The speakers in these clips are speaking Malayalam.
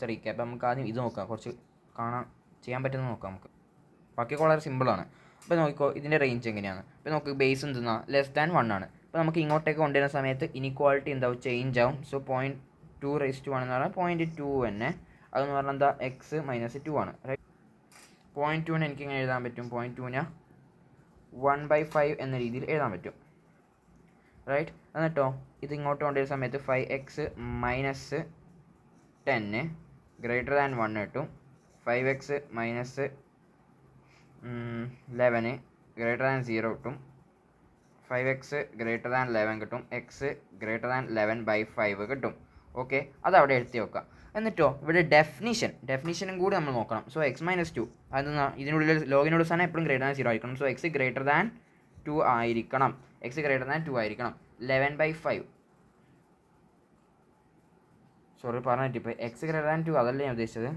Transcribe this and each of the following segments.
Fast recap. നമുക്ക് ആദ്യം ഇത് നോക്കാം, കുറച്ച് ചെയ്യാൻ പറ്റുന്നത് നോക്കാം നമുക്ക്. ബാക്കിയൊക്കെ വളരെ സിമ്പിളാണ്. അപ്പോൾ നോക്കിക്കോ ഇതിൻ്റെ റേഞ്ച് എങ്ങനെയാണ്. ഇപ്പോൾ നമുക്ക് ബേസ് എന്തെന്നാ <1 ആണ്. അപ്പോൾ നമുക്ക് ഇങ്ങോട്ടേക്ക് കൊണ്ടുവരുന്ന സമയത്ത് ഇനിക്വാളിറ്റി എന്താവും, ചേഞ്ച് ആവും. സോ 0.2 എന്ന് പറഞ്ഞാൽ 0.2 തന്നെ. അതെന്ന് പറഞ്ഞാൽ എന്താ, x-2 ആണ്. റൈറ്റ്. 0.2 എനിക്ക് ഇങ്ങനെ എഴുതാൻ പറ്റും, 0.2 1/5 എന്ന രീതിയിൽ എഴുതാൻ പറ്റും. റൈറ്റ്. എന്നിട്ടോ ഇത് ഇങ്ങോട്ട് കൊണ്ടുവരുന്ന സമയത്ത് 5x - 10 > 1 കിട്ടും. 5x - 11 > 0 കിട്ടും. 5x > 11 കിട്ടും. x > 11/5 കിട്ടും. ഓക്കെ, അതവിടെ എഴുതി വെക്കാം. എന്നിട്ടോ ഇവിടെ ഡെഫിനിഷനും കൂടി നമ്മൾ നോക്കണം. സോ x-2 അതെന്നാ, ഇതിനുള്ളിൽ ലോഗിനുള്ള സാധനം എപ്പോഴും > 0 ആയിരിക്കണം. സോ x > 2 ആയിരിക്കണം. x > 2 ആയിരിക്കണം. 11/5 സോറി പറഞ്ഞിട്ട് ഇപ്പോൾ x > 2 അതല്ല ഞാൻ ഉദ്ദേശിച്ചത്.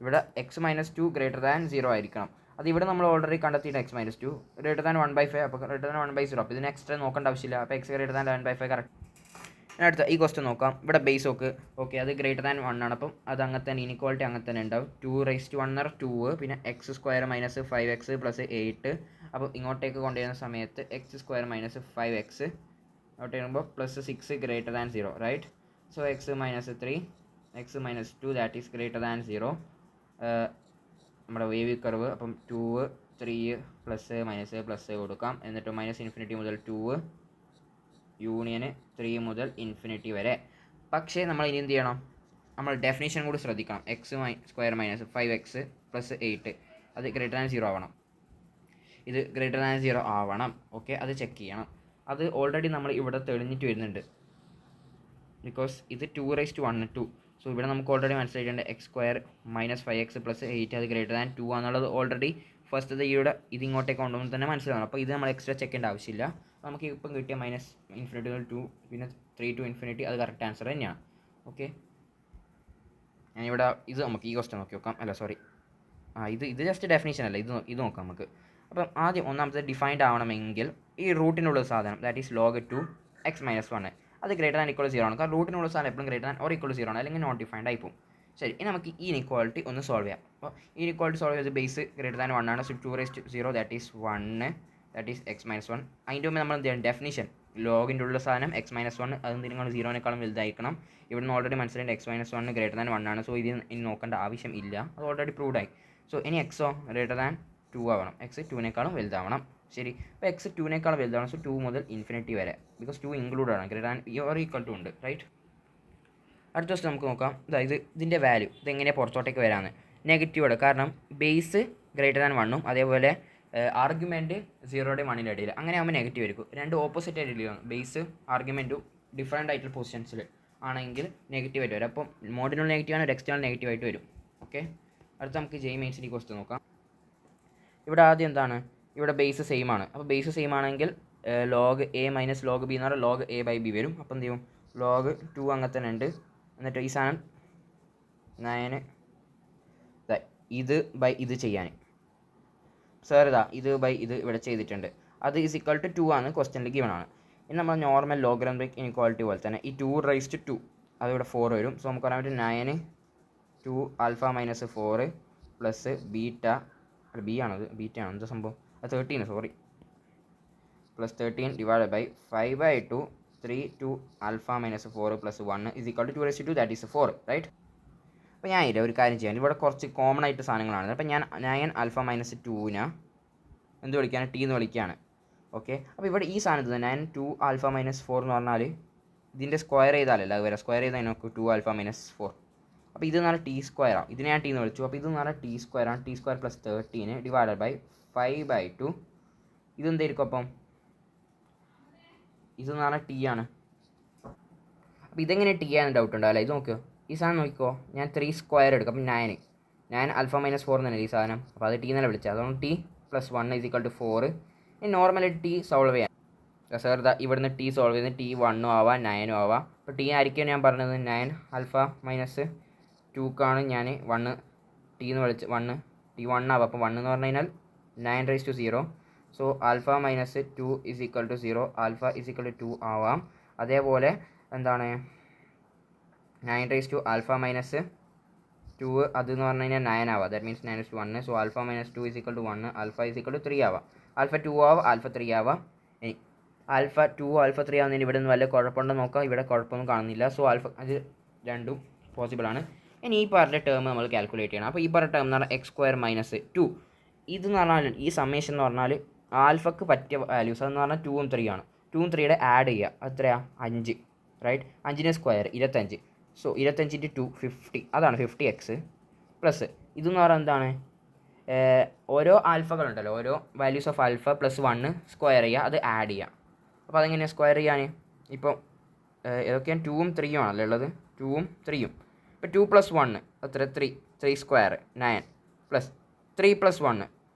ഇവിടെ x-2 > 0 ആയിരിക്കണം. അത് ഇവിടെ നമ്മൾ ഓൾറെഡി കണ്ടെത്തിയിട്ട് x-2 > 1/5. അപ്പോൾ > 1/0. അപ്പോൾ ഇതിന് എക്സ്ട്രാ നോക്കേണ്ട ആവശ്യമില്ല. അപ്പോൾ x > 11/5 കറക്റ്റ്. അടുത്ത ഈ ക്വസ്റ്റ്യൻ നോക്കാം. ഇവിടെ ബേസ് ഓക്കെ അത് > 1 ആണ്. അപ്പം അത് അങ്ങനെ തന്നെ ഇനിക്വാളിറ്റി അങ്ങനെ തന്നെ ഉണ്ടാവും. 2^1 2, പിന്നെ x² - 5x + 8. അപ്പോൾ ഇങ്ങോട്ടേക്ക് കൊണ്ടുവരുന്ന സമയത്ത് x² - 5x അങ്ങോട്ട് വരുമ്പോൾ +6 > 0. Right. So x - 3 x - 2 that is > 0. നമ്മുടെ വേവ് കർവ്. അപ്പം 2 3 +- കൊടുക്കാം. എന്നിട്ട് -∞ മുതൽ 2 യൂണിയൻ 3 മുതൽ ഇൻഫിനിറ്റി വരെ. പക്ഷേ നമ്മൾ ഇനി എന്ത് ചെയ്യണം, നമ്മൾ ഡെഫിനേഷൻ കൂടി ശ്രദ്ധിക്കണം. x² - 5x + 8 അത് > 0 ആവണം. ഇത് > 0 ആവണം. ഓക്കെ, അത് ചെക്ക് ചെയ്യണം. അത് ഓൾറെഡി നമ്മൾ ഇവിടെ തെളിഞ്ഞിട്ട് വരുന്നുണ്ട്. ബിക്കോസ് ഇത് 2^1 2. സോ ഇവിടെ നമുക്ക് ഓൾറെഡി മനസ്സിലായിട്ടുണ്ട് x² - 5x + 8 അത് > 2 ആണെന്നുള്ളത് ഓൾറെഡി ഫസ്റ്റ് ഈയുടെ ഇത് ഇങ്ങോട്ടേക്ക് കൊണ്ടുപോകുമ്പോൾ തന്നെ മനസ്സിലാവും. അപ്പോൾ ഇത് നമ്മൾ എക്സ്ട്രാ ചെക്ക് ചെയ്യേണ്ട ആവശ്യമില്ല. നമുക്ക് ഇപ്പം കിട്ടിയ -∞ മുതൽ 2 പിന്നെ 3 to ∞, അത് കറക്റ്റ് ആൻസർ തന്നെയാണ്. ഓക്കെ, ഞാനിവിടെ ഇത് നമുക്ക് ഈ ക്വസ്റ്റ്യൻ നോക്കി നോക്കാം. അല്ല സോറി, ഇത് ജസ്റ്റ് ഡെഫിനേഷൻ അല്ല, ഇത് നോക്കാം നമുക്ക്. അപ്പം ആദ്യം ഒന്നാമത്തെ ഡിഫൈൻഡ് ആവണമെങ്കിൽ ഈ റൂട്ടിനുള്ള സാധനം ദാറ്റ് ഈസ് log2 x - 1 അത് > 0 ആണ്. കാരണം റൂട്ടിനുള്ള സാധനം എപ്പോഴും > 0 ആണ്, അല്ലെങ്കിൽ നോട്ട് ഡിഫൈൻഡ് ആയി പോകും. ശരി, ഇനി നമുക്ക് ഈ ഇനിക്വാളിറ്റി ഒന്ന് സോൾവ് ചെയ്യാം. അപ്പോൾ ഈ ഇനിക്വാളിറ്റി സോൾവ് ചെയ്ത് ബേസ് > 1 ആണ്. So 2^0 that is 1 that is x - 1. അതിൻ്റെ മുമ്പ് നമ്മൾ എന്ത് ചെയ്യണം, ഡെഫിനിഷൻ ലോഗിൻ്റെ ഉള്ള സാധനം x - 1 അത് നിങ്ങൾ 0-നേക്കാളും വലുതായിരിക്കണം. ഇവിടെ നിന്ന് ഓൾറെഡി മനസ്സിലായിട്ട് x - 1 > 1 ആണ്. സോ ഇതിന് ഇനി നോക്കേണ്ട ആവശ്യം ഇല്ല, അത് ഓൾറെഡി പ്രൂവ്ഡ് ആയി. സോ ഇനി x > 2 ആവണം. x 2-നേക്കാളും വലുതാവണം. ശരി, അപ്പോൾ x 2-നേക്കാളും വലുതാവണം. സോ 2 മുതൽ ഇൻഫിനിറ്റി വരെ, ബിക്കോസ് 2 ഇൻക്ലൂഡ് ആണ്, > ഉണ്ട്. റൈറ്റ്. അടുത്ത ദിവസം നമുക്ക് നോക്കാം. ഇതിൻ്റെ വാല്യൂ ഇതെങ്ങനെയാണ് പുറത്തോട്ടേക്ക് വരാമെന്ന്. നെഗറ്റീവോടെ, കാരണം ബേസ് > 1 അതേപോലെ ആർഗ്യുമെൻറ്റ് 0-യുടെയും 1-ൻ്റെ ഇടയിൽ, അങ്ങനെ ആകുമ്പോൾ നെഗറ്റീവ് ആയിരിക്കും. രണ്ട് ഓപ്പോസിറ്റ് ആയിട്ട് ബേസ് ആർഗ്യുമെൻറ്റും ഡിഫറൻറ്റ് ആയിട്ടുള്ള പൊസിഷൻസിൽ ആണെങ്കിൽ നെഗറ്റീവ് ആയിട്ട് വരും. അപ്പം മോഡിനുള്ള നെഗറ്റീവാണ്, എക്സ്റ്റേണൽ നെഗറ്റീവ് ആയിട്ട് വരും. ഓക്കെ, അടുത്ത നമുക്ക് മെയിൻസിൻ്റെ ക്വസ്റ്റ്യൻ നോക്കാം. ഇവിടെ ആദ്യം എന്താണ്, ഇവിടെ ബേസ് സെയിം ആണ്. അപ്പോൾ ബേസ് സെയിം ആണെങ്കിൽ log a - log b എന്ന് പറഞ്ഞാൽ log a/b വരും. അപ്പം എന്ത് ചെയ്യും, log2 അങ്ങനെ തന്നെ ഉണ്ട്. എന്നിട്ട് ഈ സാധനം 9 ഇത് ഇത് ചെയ്യാൻ സാർ ഇത് ഇത് ഇവിടെ ചെയ്തിട്ടുണ്ട്. അത് = 2 ആണ്, ക്വസ്റ്റ്യനിൽ ഗിവൺ ആണ്. ഇനി നമ്മൾ നോർമൽ ലോഗരിതമിക് ഇനിക്വാളിറ്റി പോലെ തന്നെ ഈ 2^2 അതിവിടെ 4 വരും. സോ നമുക്ക് പറയാൻ പറ്റും 9 2 α - 4 പ്ലസ് ബീറ്റ ബി ആണത്, ബീറ്റ ആണ് എന്താ സംഭവം, അത് 13 sorry, plus 13 / 5/2 3 2 α - 4 plus 1 = 2^2 that is 4. Right. അപ്പോൾ ഞാൻ ഒരു കാര്യം ചെയ്യാൻ, ഇവിടെ കുറച്ച് കോമൺ ആയിട്ട് സാധനങ്ങളാണ്. അപ്പോൾ ഞാൻ 9 α - 2 എന്ത് വിളിക്കുകയാണ്, t എന്ന് വിളിക്കുകയാണ്. ഓക്കെ, അപ്പോൾ ഇവിടെ ഈ സാധനത്തിൽ 9 2 α - 4 എന്ന് പറഞ്ഞാൽ ഇതിൻ്റെ സ്ക്വയർ ചെയ്താലല്ല അത് വരാം. സ്ക്വയർ ചെയ്താൽ നമുക്ക് 2 α - 4. അപ്പോൾ ഇത് എന്ന് പറഞ്ഞാൽ t² ആണ്. ഇതിനെ ഞാൻ t എന്ന് വിളിച്ചു. അപ്പോൾ ഇത് എന്ന് പറഞ്ഞാൽ t² ആണ്. t² പ്ലസ് 13 / 5/2 ഇതെന്തായിരിക്കും, അപ്പം ഇതെന്ന് പറഞ്ഞാൽ t ആണ്. അപ്പോൾ ഇതെങ്ങനെ t ആണെന്ന് ഡൗട്ട് ഉണ്ടാവില്ല. ഇത് നോക്കിയോ, ഈ സാധനം നോക്കിക്കോ, ഞാൻ 3² എടുക്കും. അപ്പം 9 α - 4 തന്നെ ഈ സാധനം. അപ്പോൾ അത് t എന്നല്ല വിളിച്ചത്. അതുകൊണ്ട് t + 1 = 4. ഇനി നോർമലി t സോൾവ് ചെയ്യാം. സാർ ഇവിടുന്ന് t സോൾവ് ചെയ്യുന്നത് t 1 ആവാം 9 ആവാം. അപ്പോൾ t ആയിരിക്കും ഞാൻ പറഞ്ഞത് 9 α - 2 ഞാൻ 1 t എന്ന് വിളിച്ച് 1 t 1 ആവാം. അപ്പോൾ 1 എന്ന് പറഞ്ഞു കഴിഞ്ഞാൽ 9^0. സോ α - 2 = 0, α = 2 ആവാം. അതേപോലെ എന്താണ് 9^α - ടു അതെന്ന് പറഞ്ഞു കഴിഞ്ഞാൽ 9 ആവാം. That means 9 so alpha minus 2 equal to 1, alpha equal to 3 ആവാം. ആൽഫ 2 ആവാം, ആൽഫ 3 ആവാം. ഇനി ആൽഫ 2 ആൽഫ 3 ആവുന്നതിന് ഇവിടെ നിന്ന് വല്ല കുഴപ്പമുണ്ടെന്ന് നോക്കാം. ഇവിടെ കുഴപ്പമൊന്നും കാണുന്നില്ല. സോ ആൽഫ അത് രണ്ടും പോസിബിൾ ആണ്. ഇനി ഈ പറഞ്ഞ ടേം നമ്മൾ കാൽക്കുലേറ്റ് ചെയ്യണം. അപ്പോൾ ഈ പറഞ്ഞ ടേം എന്ന് പറഞ്ഞാൽ എക്സ് സ്ക്വയർ മൈനസ് 2 ഇതെന്ന് പറഞ്ഞാൽ ഈ സമ്മേഷൻ എന്ന് പറഞ്ഞാൽ ആൽഫക്ക് പറ്റിയ വാല്യൂസ് അതെന്ന് പറഞ്ഞാൽ 2ഉം 3 ആണ്. 2ഉം 3യുടെ ആഡ് ചെയ്യുക. എത്രയാണ്? 5 റൈറ്റ്. 5ൻ്റെ സ്ക്വയർ 25. സോ 25 × 2 50 അതാണ് 50x പ്ലസ് ഇതെന്ന് പറഞ്ഞാൽ എന്താണ്? ഓരോ ആൽഫകളുണ്ടല്ലോ, ഓരോ values of alpha plus 1 square ചെയ്യുക, അത് ആഡ് ചെയ്യുക. അപ്പോൾ അതെങ്ങനെയാണ് സ്ക്വയർ ചെയ്യാൻ? ഇപ്പോൾ ഏതൊക്കെയാണ്? 2ഉം 3ഉം ആണല്ലോ ഉള്ളത്. 2ഉം 3ഉം ഇപ്പോൾ 2 + 1 എത്ര? 3 സ്ക്വയർ 9 പ്ലസ് 3 + 1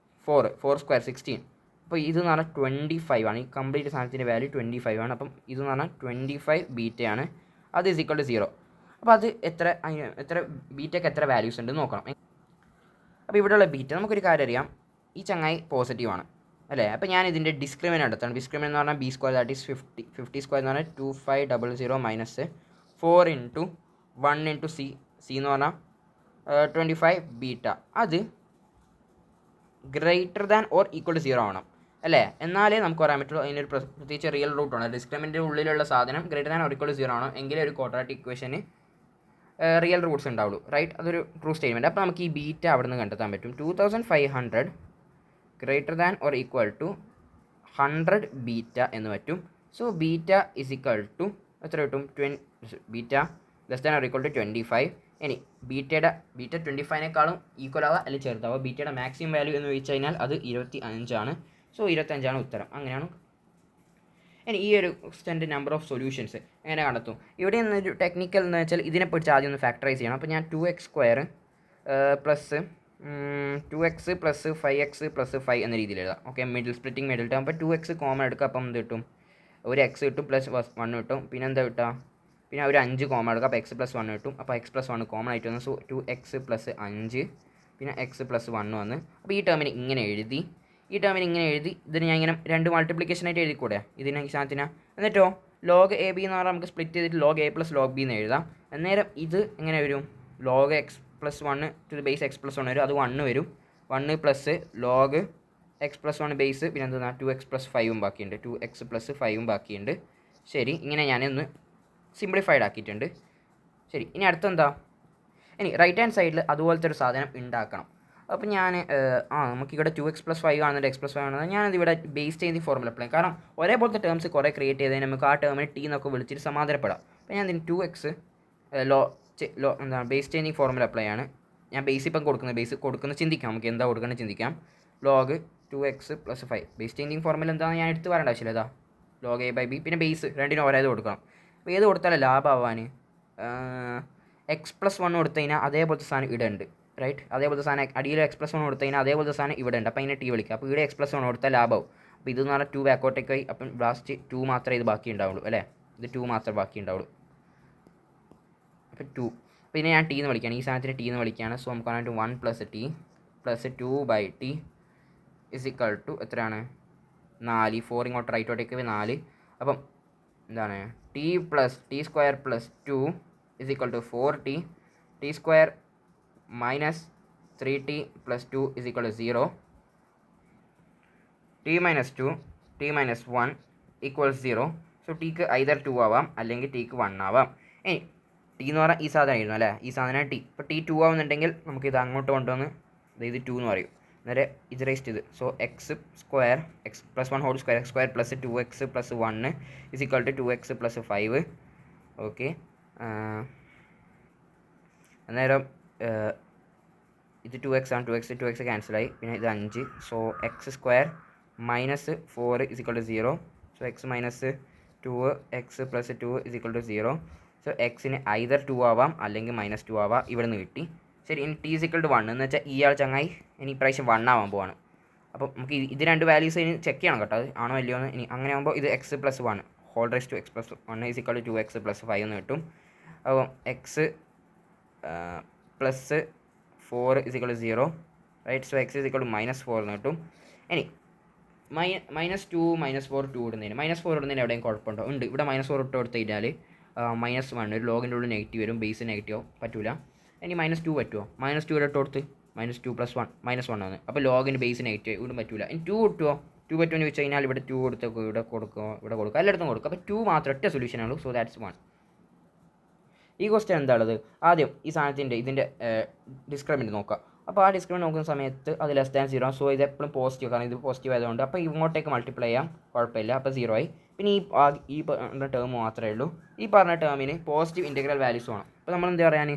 4 സ്ക്വയർ 16. അപ്പോൾ ഇതെന്ന് പറഞ്ഞാൽ 25 ആണ്. ഈ കംപ്ലീറ്റ് സാധനത്തിൻ്റെ വാല്യൂ 25 ആണ്. അപ്പം ഇതെന്ന് പറഞ്ഞാൽ 25 ബീറ്റയാണ്. അത് ഈസ് ഈക്വൽ ടു 0. അപ്പോൾ അത് എത്ര ബീറ്റയ്ക്ക് എത്ര വാല്യൂസ് ഉണ്ട് നോക്കണം. അപ്പോൾ ഇവിടെയുള്ള ബീറ്റ നമുക്കൊരു കാര്യം അറിയാം, ഈ ചങ്ങായി പോസിറ്റീവാണ് അല്ലേ? അപ്പോൾ ഞാൻ ഇതിൻ്റെ ഡിസ്ക്രിമിനൻ്റ് എടുത്താണ്. ഡിസ്ക്രിമിനൻ്റ് എന്ന് പറഞ്ഞാൽ b² ദാറ്റ് ഈസ് 50 സ്ക്വയർ എന്ന് പറഞ്ഞാൽ 2500 മൈനസ് 4 × 1 × c എന്ന് പറഞ്ഞാൽ 25 ബീറ്റ അത് greater than or equal to 0 ആവണം അല്ലേ? എന്നാലേ നമുക്ക് പറയാൻ പറ്റുള്ളൂ. അതിനൊരു പ്രത്യേകിച്ച് റിയൽ റൂട്ടാണ്. ഡിസ്ക്രിമിനൻ്റെ ഉള്ളിലുള്ള സാധനം greater than or equal to 0 ആണ്. എങ്കിലേ ഒരു ക്വാഡ്രാറ്റിക് ഇക്വേഷന് റിയൽ റൂട്ട്സ് ഉണ്ടാവുള്ളൂ റൈറ്റ്. അതൊരു ട്രൂ സ്റ്റേറ്റ്മെൻറ്റ്. അപ്പോൾ നമുക്ക് ഈ ബീറ്റ അവിടെ നിന്ന് കണ്ടെത്താൻ പറ്റും. 2500 greater than or equal to 100 beta എന്ന് പറ്റും. So beta is equal to എത്ര കിട്ടും? Beta less than or equal to 25. ഇനി ബീറ്റ 25നേക്കാളും ഈക്വൽ ആവുക അല്ലെങ്കിൽ ചെറുതാവുക. ബീറ്റയുടെ മാക്സിമം വാല്യൂ എന്ന് ചോദിച്ചു കഴിഞ്ഞാൽ അത് 25 ആണ്. സോ 25 ഉത്തരം. അങ്ങനെയാണ്. ഇനി ഈ ഒരു ക്വസ്റ്റൻ്റെ നമ്പർ ഓഫ് സൊല്യൂഷൻസ് എങ്ങനെ കണ്ടെത്തും? ഇവിടെ നിന്നൊരു ടെക്നിക്കൽ എന്ന് വെച്ചാൽ ഇതിനെ പിടിച്ച് ആദ്യം ഒന്ന് ഫാക്ടറൈസ് ചെയ്യണം. അപ്പോൾ ഞാൻ 2x² plus 2x plus 5x plus 5 എന്ന രീതിയിൽ എഴുതാം. Okay, splitting middle term. അപ്പോൾ 2x കോമൺ എടുക്കുക. അപ്പം എന്ത് കിട്ടും? ഒരു x കിട്ടും പ്ലസ് 1 കിട്ടും. പിന്നെ എന്താ കിട്ടുക? പിന്നെ ഒരു 5 കോമൺ എടുക്കുക. അപ്പോൾ x + 1 കിട്ടും. അപ്പോൾ x + 1 കോമൺ ആയിട്ട് വന്നു. സോ 2x + 5 പിന്നെ x + 1 വന്ന്. അപ്പോൾ ഈ ടേമിന് ഇങ്ങനെ എഴുതി. ഇതിന് ഞാൻ ഇങ്ങനെ 2 മൾട്ടിപ്ലിക്കേഷൻ ആയിട്ട് എഴുതിക്കൂടെ ഇതിനെ ഈ സാധനത്തിന്? എന്നിട്ടോ log AB എന്ന് പറഞ്ഞാൽ നമുക്ക് സ്പ്ലിറ്റ് ചെയ്തിട്ട് log A + log B എന്ന് എഴുതാം. അന്നേരം ഇത് എങ്ങനെ വരും? log x + 1 to the base x + 1 വരും. അത് 1 വരും. 1 പ്ലസ് log x + 1 ബേസ് പിന്നെ എന്താ 2x + 5ഉം ബാക്കിയുണ്ട്. 2x + 5ഉം ബാക്കിയുണ്ട്. ശരി, ഇങ്ങനെ ഞാനൊന്ന് സിംപ്ലിഫൈഡ് ആക്കിയിട്ടുണ്ട്. ശരി, ഇനി അടുത്തെന്താ? ഇനി റൈറ്റ് ഹാൻഡ് സൈഡിൽ അതുപോലത്തെ ഒരു സാധനം ഉണ്ടാക്കണം. അപ്പോൾ ഞാൻ നമുക്കിവിടെ 2x + 5 കാണുന്നുണ്ട്, x + 5 കാണുന്നത്. ഞാനത് ഇവിടെ ബേസ് ചെയ്ത് ഫോർമുല അപ്ലൈ. കാരണം ഒരേപോലത്തെ ടേംസ് കുറേ ക്രിയേറ്റ് ചെയ്തതിന് നമുക്ക് ആ ടേമിന് t എന്നൊക്കെ വിളിച്ചിട്ട് സമാധാനപ്പെടാം. അപ്പോൾ ഞാൻ 2x എന്താണ് ബേസ് ചേഞ്ചിങ് ഫോർമുല അപ്ലൈ ആണ്. ഞാൻ ബേസ് ഇപ്പം കൊടുക്കുന്നത് ചിന്തിക്കാം. നമുക്ക് എന്താ കൊടുക്കുന്നത് ചിന്തിക്കാം. log 2x + 5 base changing formula എന്താണെന്ന് ഞാൻ എടുത്ത് പറയേണ്ട ആവശ്യമില്ല. ഇതാ log a/b പിന്നെ ബേസ് രണ്ടിനും ഓരോത് കൊടുക്കണം. അപ്പോൾ ഏത് കൊടുത്താലും ലാഭമാവാൻ x + 1 കൊടുത്തു കഴിഞ്ഞാൽ അതേപോലത്തെ സാധനം ഇവിടെ ഉണ്ട് റൈറ്റ്. അതേപോലത്തെ സാധനം അടിയിൽ x + 1 കൊടുത്തു കഴിഞ്ഞാൽ അതേപോലത്തെ സാധനം ഇവിടെ ഉണ്ട്. അപ്പോൾ അതിനെ t വിളിക്കുക. അപ്പോൾ ഇവിടെ x + 1 കൊടുത്താൽ ലാഭമാവും. അപ്പോൾ ഇതെന്ന് പറഞ്ഞാൽ 2 ബാക്കോട്ടേക്കായി. അപ്പം ലാസ്റ്റ് 2 മാത്രമേ ഇത് ബാക്കി ഉണ്ടാവുള്ളൂ അല്ലേ? ഇത് 2 മാത്രമേ ബാക്കി ഉണ്ടാവുള്ളൂ. അപ്പോൾ 2 പിന്നെ ഞാൻ t എന്ന് വിളിക്കുകയാണ്. ഈ സാധനത്തിന് t എന്ന് വിളിക്കുകയാണ്. സോ നമുക്ക് പറഞ്ഞിട്ട് 1 + t + 2/t is equal to എത്രയാണ്? 4. 4 ഇങ്ങോട്ട് റൈറ്റോട്ടേക്ക് 4. അപ്പം എന്താണ്? t + t² + 2 is equal to 4t. t² minus 3t + 2 is equal to 0. t minus 2 t minus 1 equals 0. So tick either 2 ആവാം അല്ലെങ്കിൽ ടിക്ക് 1 ആവാം. ഇനി ടി എന്ന് പറഞ്ഞാൽ ഈ സാധനം ആയിരുന്നു അല്ലേ? ഈ സാധനം ടി. ഇപ്പോൾ t 2 ആവുന്നുണ്ടെങ്കിൽ നമുക്കിത് അങ്ങോട്ട് കൊണ്ടുവന്ന് ഇത് 2 എന്ന് പറയും. നേരെ ഇത് റേസ്റ്റ് ചെയ്ത്. So x² x + 1 whole square x² + 2x + 1 is equal to 2x + 5. Okay, അന്നേരം ഇത് 2x ആണ്. 2x ക്യാൻസലായി. പിന്നെ ഇത് 5. So x² - 4 is equal to 0. So x - 2 x + 2 is equal to 0. So എക്സിന് ഐദർ 2 ആവാം അല്ലെങ്കിൽ -2 ആവാം. ഇവിടെ നിന്ന് കിട്ടി. ശരി, ഇനി t is equal to 1 എന്ന് വെച്ചാൽ ഇയാൾ ചങ്ങായി ഇനി ഇപ്രാവശ്യം 1 ആവാൻ പോവാണ്. അപ്പോൾ നമുക്ക് ഇത് 2 വാല്യൂസ് ഇനി ചെക്ക് ചെയ്യണം കേട്ടോ, അത് ആണോ അല്ലയോ എന്ന്. ഇനി അങ്ങനെ ആകുമ്പോൾ ഇത് x + 1 whole raise to x + 1 is equal to 2x + 5 എന്ന് കിട്ടും. അപ്പം x + 4 is equal to 0 right. So x is equal to -4 എന്ന് കിട്ടും. ഇനി -2 -4 2 ഇടുന്നതിന് -4 ഇടുന്നതിന് എവിടെയും കുഴപ്പമുണ്ടോ? ഉണ്ട്. ഇവിടെ -4 ഇട്ട് കൊടുത്തു കഴിഞ്ഞാൽ -1 ഒരു ലോഗിൻ്റെ ഉള്ളിൽ നെഗറ്റീവ് വരും, ബേസ് നെഗറ്റീവ് പറ്റൂല. ഇനി -2 പറ്റുമോ? -2 ഇട്ട് കൊടുത്ത് -2 + 1 -1 ആണ്. അപ്പോൾ ലോഗിന് ബേസ് നെഗറ്റീവ് ഇവിടെ പറ്റില്ല. ഇനി 2 കിട്ടുമോ? 2 പറ്റുമെന്ന് ചോദിച്ചു കഴിഞ്ഞാൽ ഇവിടെ 2 കൊടുത്തേക്കോ, ഇവിടെ കൊടുക്കുക എല്ലായിടത്തും കൊടുക്കുക. അപ്പോൾ 2 മാത്രം ഒറ്റ സൊല്യൂഷനുള്ളൂ. So that's 1. ഈ ക്വസ്റ്റ്യൻ എന്താണുള്ളത്? ആദ്യം ഈ സാധനത്തിൻ്റെ ഇതിൻ്റെ ഡിസ്ക്രിമിനൻറ്റ് നോക്കുക. അപ്പോൾ ആ ഡിസ്ക്രിമിനൻറ്റ് നോക്കുന്ന സമയത്ത് അത് <0. സോ ഇത് എപ്പോഴും പോസിറ്റീവ്, കാരണം ഇത് പോസിറ്റീവ് ആയതുകൊണ്ട്. അപ്പോൾ ഇങ്ങോട്ടേക്ക് മൾട്ടിപ്ലൈ ചെയ്യാം, കുഴപ്പമില്ല. അപ്പോൾ 0 ആയി. പിന്നെ ഈ പറഞ്ഞ ടേം മാത്രമേ ഉള്ളൂ. ഈ പറഞ്ഞ ടേമിന് പോസിറ്റീവ് ഇൻറ്റഗ്രൽ വാല്യൂസ് വേണം. അപ്പോൾ നമ്മൾ എന്താ പറയാൻ,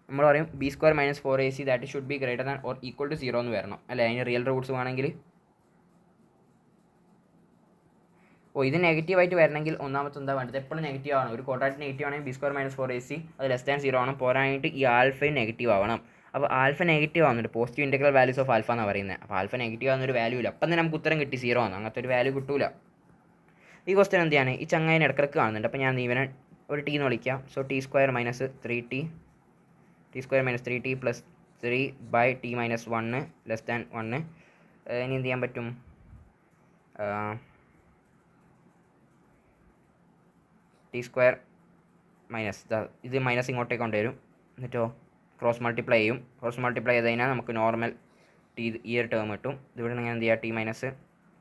നമ്മൾ പറയും b² - 4ac that should be greater than or equal to 0 എന്ന് വരണം അല്ലേ? അതിന് റിയൽ റൂട്ട്സ് വേണമെങ്കിൽ. ഇത് നെഗറ്റീവായിട്ട് വരണമെങ്കിൽ ഒന്നാമത്തെ എന്താ വേണ്ടത്? എപ്പോഴും നെഗറ്റീവ് ആവണം. ഒരു ക്വാഡ്രാറ്റിക് നെഗറ്റീവ് ആണെങ്കിൽ b² - 4ac അത് <0 ആവണം. പോരാനായിട്ട് ഈ ആൽഫയും നെഗറ്റീവ് ആവണം. അപ്പോൾ ആൽഫ നെഗറ്റീവ് ആവുന്നുണ്ട്. Positive integral values of alpha എന്നാണ് പറയുന്നത്. അപ്പോൾ ആൽഫ നെഗറ്റീവ് ആവുന്നൊരു വാല്യൂ ഇല്ല. അപ്പം തന്നെ നമുക്ക് ഉത്തരം കിട്ടി 0 ആണ്. അങ്ങനത്തെ ഒരു വാല്യൂ കിട്ടൂല. ഈ ക്വസ്റ്റ്യൻ എന്താണ്? ഈ ചങ്ങായിനെ ഇടക്കിടക്ക് കാണുന്നുണ്ട്. അപ്പോൾ ഞാൻ ഇവനെ ഒരു t എന്ന് വിളിക്കാം. So t² - 3t t² - 3t + 3/t - 1 <1. ഇനി എന്ത് ചെയ്യാൻ പറ്റും? t² - ഇത് മൈനസ് ഇങ്ങോട്ടേക്ക് കൊണ്ടുവരും. എന്നിട്ടോ ക്രോസ് മൾട്ടിപ്ലൈ ചെയ്യും. ക്രോസ് മൾട്ടിപ്ലൈ ചെയ്ത് കഴിഞ്ഞാൽ നമുക്ക് നോർമൽ ഈ ഒരു ടേം കിട്ടും. ഇതിവിടെ നിങ്ങൾ എന്ത് ചെയ്യുക? t -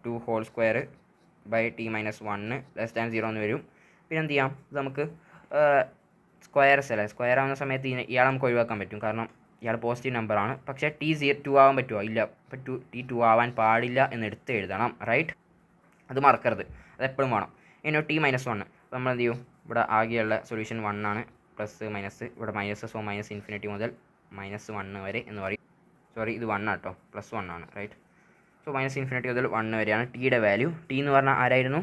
2² - 1 <0 എന്ന് വരും. പിന്നെ എന്ത് ചെയ്യാം? ഇത് നമുക്ക് സ്ക്വയർസ് അല്ലേ? സ്ക്വയർ ആവുന്ന സമയത്ത് ഇയാൾ നമുക്ക് ഒഴിവാക്കാൻ പറ്റും, കാരണം ഇയാൾ പോസിറ്റീവ് നമ്പറാണ്. പക്ഷേ t2 ആവാൻ പറ്റുമോ? ഇല്ല. അപ്പോൾ t2 ആവാൻ പാടില്ല എന്ന് എടുത്ത് എഴുതണം, റൈറ്റ്? അത് മറക്കരുത്, അതെപ്പോഴും വേണം. ഇനി t - 1 നമ്മൾ എന്ത് ചെയ്യും? ഇവിടെ ആകെയുള്ള സൊല്യൂഷൻ 1 ആണ്. പ്ലസ് മൈനസ് ഇവിടെ മൈനസ്. സോ -∞ മുതൽ -1 വരെ എന്ന് പറയും. സോറി, ഇത് 1 ആട്ടോ, +1 ആണ്, റൈറ്റ്? സോ -∞ മുതൽ 1 വരെയാണ് ടിയുടെ വാല്യൂ. ടി എന്ന് പറഞ്ഞാൽ ആരായിരുന്നു?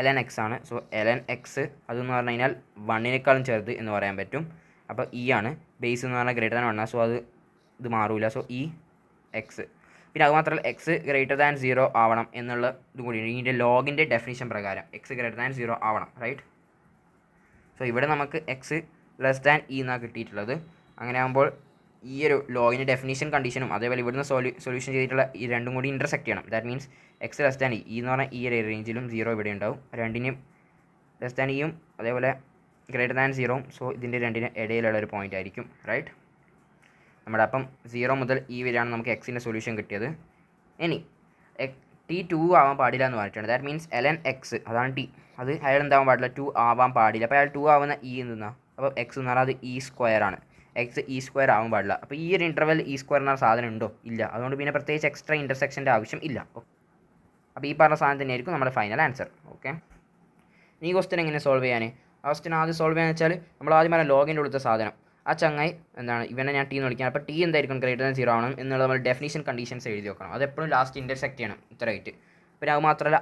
ln x ആണ്. സോ ln x അതെന്ന് പറഞ്ഞു കഴിഞ്ഞാൽ 1-നേക്കാളും ചെറുത് എന്ന് പറയാൻ പറ്റും. അപ്പോൾ ആണ്. ബേസ് എന്ന് പറഞ്ഞാൽ > 1 ആണ്. സോ ഇത് മാറൂല. So x. പിന്നെ അത് മാത്രമല്ല x > 0 ആവണം എന്നുള്ള ഇതും കൂടി ഇതിൻ്റെ ലോഗിൻ്റെ ഡെഫിനിഷൻ പ്രകാരം x > 0 ആവണം, റൈറ്റ്? സോ ഇവിടെ നമുക്ക് x e എന്നാണ് കിട്ടിയിട്ടുള്ളത്. അങ്ങനെ ആകുമ്പോൾ ഈ ഒരു ലോഗിൻ്റെ ഡെഫിനിഷൻ കണ്ടീഷനും അതേപോലെ ഇവിടുന്ന് സൊല്യൂഷൻ ചെയ്തിട്ടുള്ള ഈ രണ്ടും കൂടി ഇൻ്റർസെക്റ്റ് ചെയ്യണം. ദാറ്റ് മീൻസ് x e എന്ന് പറഞ്ഞാൽ ഈ ഒരു റേഞ്ചിലും 0 ഇവിടെ ഉണ്ടാവും. രണ്ടിനും <e യും അതേപോലെ > 0. സോ ഇതിൻ്റെ രണ്ടിന് ഇടയിലുള്ള ഒരു പോയിൻ്റ് ആയിരിക്കും, റൈറ്റ്? നമ്മുടെ അപ്പം 0 മുതൽ വരെയാണ് നമുക്ക് എക്സിൻ്റെ സൊല്യൂഷൻ കിട്ടിയത്. ഇനി t2 ആവാൻ പാടില്ല എന്ന് പറഞ്ഞിട്ടുണ്ട്. ദാറ്റ് മീൻസ് ln x അതാണ് t. അത് അയാൾ എന്താവാൻ പാടില്ല? 2 ആവാൻ പാടില്ല. അപ്പോൾ അയാൾ 2 ആവുന്ന എന്തെന്നാ? അപ്പോൾ x എന്ന് പറഞ്ഞാൽ അത് e² ആണ്. x e² ആവാൻ പാടില്ല. അപ്പോൾ ഈ ഒരു ഇൻ്റർവെൽ e² എന്ന സാധനം ഉണ്ടോ? ഇല്ല. അതുകൊണ്ട് പിന്നെ പ്രത്യേകിച്ച് എക്സ്ട്രാ ഇൻ്റർസെക്ഷൻ്റെ ആവശ്യം ഇല്ല. അപ്പോൾ ഈ പറഞ്ഞ സാധനം തന്നെയായിരിക്കും നമ്മുടെ ഫൈനൽ ആൻസർ. ഓക്കെ, ഈ ക്വസ്റ്റ്യൻ എങ്ങനെ സോൾവ് ചെയ്യാൻ? ആ ക്വസ്റ്റ്യൻ ആദ്യം സോൾവ് ചെയ്യാന്ന് വെച്ചാൽ നമ്മൾ ആദ്യം പറഞ്ഞ ലോഗിൻ്റെ ഉള്ളത്തെ സാധനം ആ ചങ്ങായി എന്താണ്? ഇവനെ ഞാൻ t എന്ന് വിളിക്കാൻ. അപ്പോൾ t എന്തായിരിക്കും? > 0 ആവണം എന്നുള്ള നമ്മൾ ഡെഫിനിഷൻ കണ്ടീഷൻസ് എഴുതി വെക്കണം. അതെപ്പോഴും ലാസ്റ്റ് ഇൻ്റർസെക്റ്റ് ചെയ്യണം ഇത്രയായിട്ട്. പിന്നെ അത് മാത്രമല്ല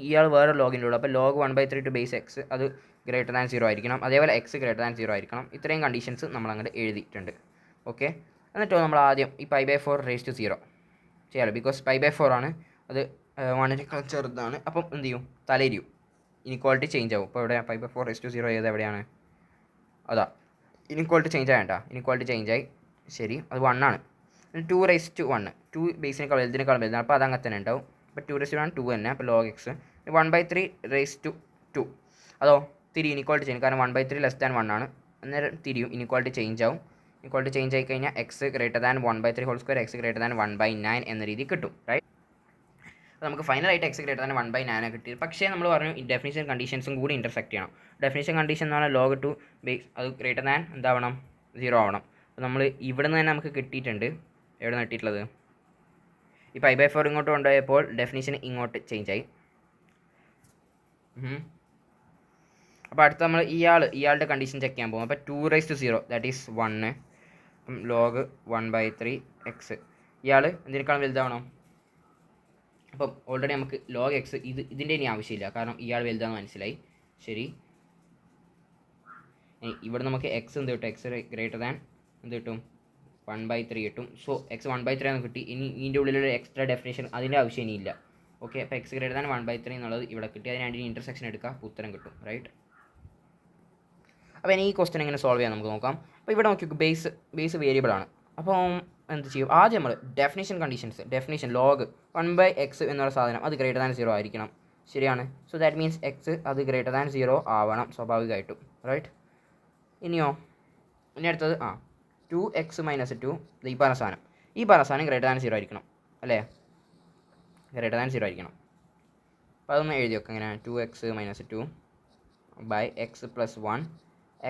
ഇയാൾ വേറെ ലോഗിൻ്റെ ഉള്ളൂ. അപ്പോൾ log 1/3 to base x അത് > 0 ആയിരിക്കണം. അതേപോലെ x > 0 ആയിരിക്കണം. ഇത്രയും കണ്ടീഷൻസ് നമ്മൾ അങ്ങോട്ട് എഴുതിയിട്ടുണ്ട്. ഓക്കെ, എന്നിട്ടോ നമ്മൾ ആദ്യം ഈ π/4 <0 ചെയ്യാമല്ലോ. ബിക്കോസ് π/4 ആണ്, അത് 1-നേക്കാൾ ചെറുതാണ്. അപ്പം എന്ത് ചെയ്യും? തലയിരിയും, ഇനിക്വാളിറ്റി ചേഞ്ച് ആവും. ഇപ്പോൾ ഇവിടെ π/4 <0 ചെയ്ത് എവിടെയാണ്? അതാ ഇനിക്വാളിറ്റി ചേഞ്ച് ആയണ്ട, ഇനിക്വാളിറ്റി ചേഞ്ച് ആയി. ശരി, അത് 1 ആണ്. 2/1 2 ബേസിനേക്കാൾ വലുതിനേക്കാളും വലുതാണ്. അപ്പോൾ അത് അങ്ങനെ തന്നെ ഉണ്ടാവും. അപ്പോൾ 2/1 2 തന്നെ. അപ്പോൾ log x 1/3 2 അതോ ഇനിക്വാളിറ്റി ചെയ്യും, കാരണം 1/3 <1 ആണ്. അന്നേരം തിരിയും, ഇനിക്വാളിറ്റി ചേഞ്ച് ആവും. ഇനിക്വാളിറ്റി ചേഞ്ച് ആയി കഴിഞ്ഞാൽ x > 1/3² x > 1/9 എന്ന രീതി കിട്ടും, റൈറ്റ്? അപ്പോൾ നമുക്ക് ഫൈനലായിട്ട് x > 1/9 കിട്ടിയത്. പക്ഷേ നമ്മൾ പറഞ്ഞു ഈ ഡെഫിനിഷൻ കണ്ടീഷൻസും കൂടി ഇൻ്റർസെക്റ്റ് ചെയ്യണം. ഡെഫിനിഷൻ കണ്ടീഷൻ എന്ന് പറഞ്ഞാൽ log 2 ബേസ് അത് > എന്താവണം? 0 ആവണം. അപ്പോൾ നമ്മൾ ഇവിടെ നിന്ന് തന്നെ നമുക്ക് കിട്ടിയിട്ടുണ്ട്. എവിടെ നിന്ന് കിട്ടിയിട്ടുള്ളത്? ഈ π/4 ഇങ്ങോട്ട് കൊണ്ടുപോയപ്പോൾ ഡെഫിനിഷൻ ഇങ്ങോട്ട് ചേഞ്ച് ആയി. അപ്പോൾ അടുത്ത നമ്മൾ ഇയാളുടെ കണ്ടീഷൻ ചെക്ക് ചെയ്യാൻ പോകും. അപ്പോൾ 2/0 ദാറ്റ് ഈസ് 1. അപ്പം log 1/3 x ഇയാൾ എന്തിനേക്കാളും വലുതാവണം. അപ്പം ഓൾറെഡി നമുക്ക് log x ഇതിൻ്റെ ഇനി ആവശ്യമില്ല, കാരണം ഇയാൾ വലുതാണെന്ന് മനസ്സിലായി. ശരി, ഇവിടെ നമുക്ക് x എന്ത് കിട്ടും? x > എന്ത് കിട്ടും? 1/3 കിട്ടും. സോ x 1/3 എന്ന് കിട്ടി. ഇനി ഇതിൻ്റെ ഉള്ളിലുള്ള എക്സ്ട്രാ ഡെഫിനേഷൻ അതിൻ്റെ ആവശ്യം ഇനിയില്ല. ഓക്കെ, അപ്പോൾ x > 1/3 എന്നുള്ളത് ഇവിടെ കിട്ടി. അതിന് വേണ്ടി ഇൻ്റർസെക്ഷൻ എടുക്കുക, ഉത്തരം കിട്ടും, റൈറ്റ്? അപ്പോൾ ഇനി ഈ ക്വസ്റ്റ്യൻ എങ്ങനെ സോൾവ് ചെയ്യാൻ നമുക്ക് നോക്കാം. അപ്പോൾ ഇവിടെ നോക്കി ബേസ് വേരിയബിൾ ആണ്. അപ്പോൾ എന്ത് ചെയ്യും? ആദ്യം നമ്മൾ ഡെഫിനിഷൻ log 1/x എന്നുള്ള സാധനം അത് > 0 ആയിരിക്കണം. ശരിയാണ്. സോ ദാറ്റ് മീൻസ് x അത് > 0 ആവണം സ്വാഭാവികമായിട്ടും, റൈറ്റ്? ഇനിയോ ഇനി അടുത്തത് 2x-2 ഈ പറഞ്ഞ സാധനം ഗ്രേറ്റർ ദാൻ 0 ആയിരിക്കണം അല്ലേ, ഗ്രേറ്റർ ദാൻ 0 ആയിരിക്കണം. അപ്പോൾ അതൊന്ന് എഴുതി വെക്കാം. ഇങ്ങനെ 2x-2 by x plus 1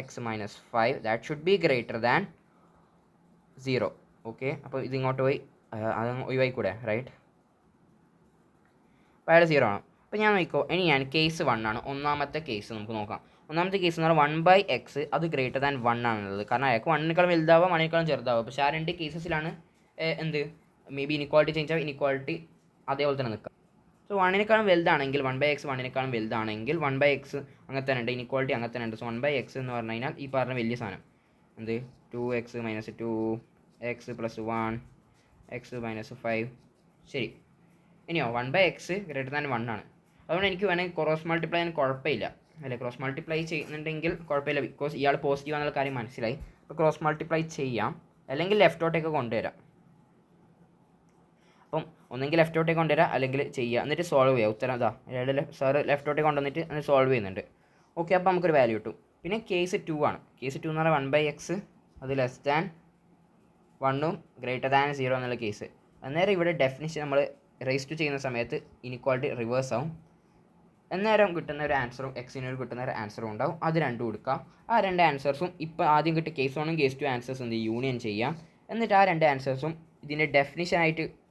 x minus 5 that should be greater than 0. Okay, അപ്പോൾ ഇതിങ്ങോട്ട് പോയി അത് ഒഴിവായിക്കൂടെ, റൈറ്റ്. അപ്പോൾ അയാൾ 0 ആണ്. അപ്പോൾ ഞാൻ നോക്കിക്കോ, ഇനി ഞാൻ കേസ് 1 ആണ്, ഒന്നാമത്തെ കേസ് നമുക്ക് നോക്കാം. ഒന്നാമത്തെ കേസ് എന്ന് പറഞ്ഞാൽ 1/x അത് ഗ്രേറ്റർ ദാൻ 1 ആണുള്ളത്. കാരണം അയാൾക്ക് 1-നെക്കാളും വലുതാവാം 1-നെക്കാളും ചെറുതാവും. പക്ഷേ ആ രണ്ട് കേസസിലാണ് എന്ത് മേ ബി ഇനിക്വാളിറ്റി ചേഞ്ച് ആവും, ഇനിക്വാളിറ്റി അതേപോലെ തന്നെ നിൽക്കാം. സോ 1-നെക്കാളും വലുതാണെങ്കിൽ 1/x 1-നെക്കാളും വലുതാണെങ്കിൽ 1/x അങ്ങനെ തന്നെ ഉണ്ട്, ഇനിക്വാളിറ്റി അങ്ങനെ തന്നെ ഉണ്ട്. സോ 1/x എന്ന് പറഞ്ഞു കഴിഞ്ഞാൽ ഈ പറഞ്ഞ വലിയ സാധനം എന്ത് 2x-2 x plus 1 x minus 5. ശരി, ഇനിയോ 1/x ഗ്രേറ്റർ ദാൻ 1 ആണ്. അതുകൊണ്ട് എനിക്ക് വേണമെങ്കിൽ ക്രോസ് മൾട്ടിപ്ലൈ ചെയ്യാൻ കുഴപ്പമില്ല അല്ലേ, ക്രോസ് മൾട്ടിപ്ലൈ ചെയ്യുന്നുണ്ടെങ്കിൽ കുഴപ്പമില്ല, ബിക്കോസ് ഇയാൾ പോസിറ്റീവ് എന്നുള്ള കാര്യം മനസ്സിലായി. അപ്പോൾ ക്രോസ് മൾട്ടിപ്ലൈ ചെയ്യാം, അല്ലെങ്കിൽ ലെഫ്റ്റോട്ടേക്ക് കൊണ്ടുവരാം. അപ്പം ഒന്നെങ്കിൽ ലെഫ്റ്റോട്ടേക്ക് കൊണ്ടുവരാം അല്ലെങ്കിൽ ചെയ്യുക, എന്നിട്ട് സോൾവ് ചെയ്യുക. ഉത്തരം അതാ സാറ് ലെഫ്റ്റോട്ടേക്ക് കൊണ്ടുവന്നിട്ട് അത് സോൾവ് ചെയ്യുന്നുണ്ട്. ഓക്കെ, അപ്പോൾ നമുക്കൊരു വാല്യൂ കിട്ടും. പിന്നെ കേസ് 2 ആണ്. കേസ് 2 എന്ന് പറഞ്ഞാൽ 1/x അത് ലെസ് ദാൻ 1 ഗ്രേറ്റർ ദാൻ 0 എന്നുള്ള കേസ്. അന്നേരം ഇവിടെ ഡെഫിനിഷൻ നമ്മൾ റേസ് ടു ചെയ്യുന്ന സമയത്ത് ഇനിക്വാളിറ്റി റിവേഴ്സ് ആവും. അന്നേരം കിട്ടുന്ന ഒരു ആൻസറും എക്സിനോട് കിട്ടുന്ന ഒരു ആൻസറും ഉണ്ടാവും. അത് രണ്ടും കൊടുക്കാം. ആ രണ്ട് ആൻസേഴ്സും ഇപ്പോൾ ആദ്യം കിട്ടിയ കേസ് 1ഉം കേസ് 2 ആൻസേഴ്സ് എന്ത് യൂണിയൻ ചെയ്യാം. എന്നിട്ട് ആ രണ്ട് ആൻസേഴ്സും ഇതിൻ്റെ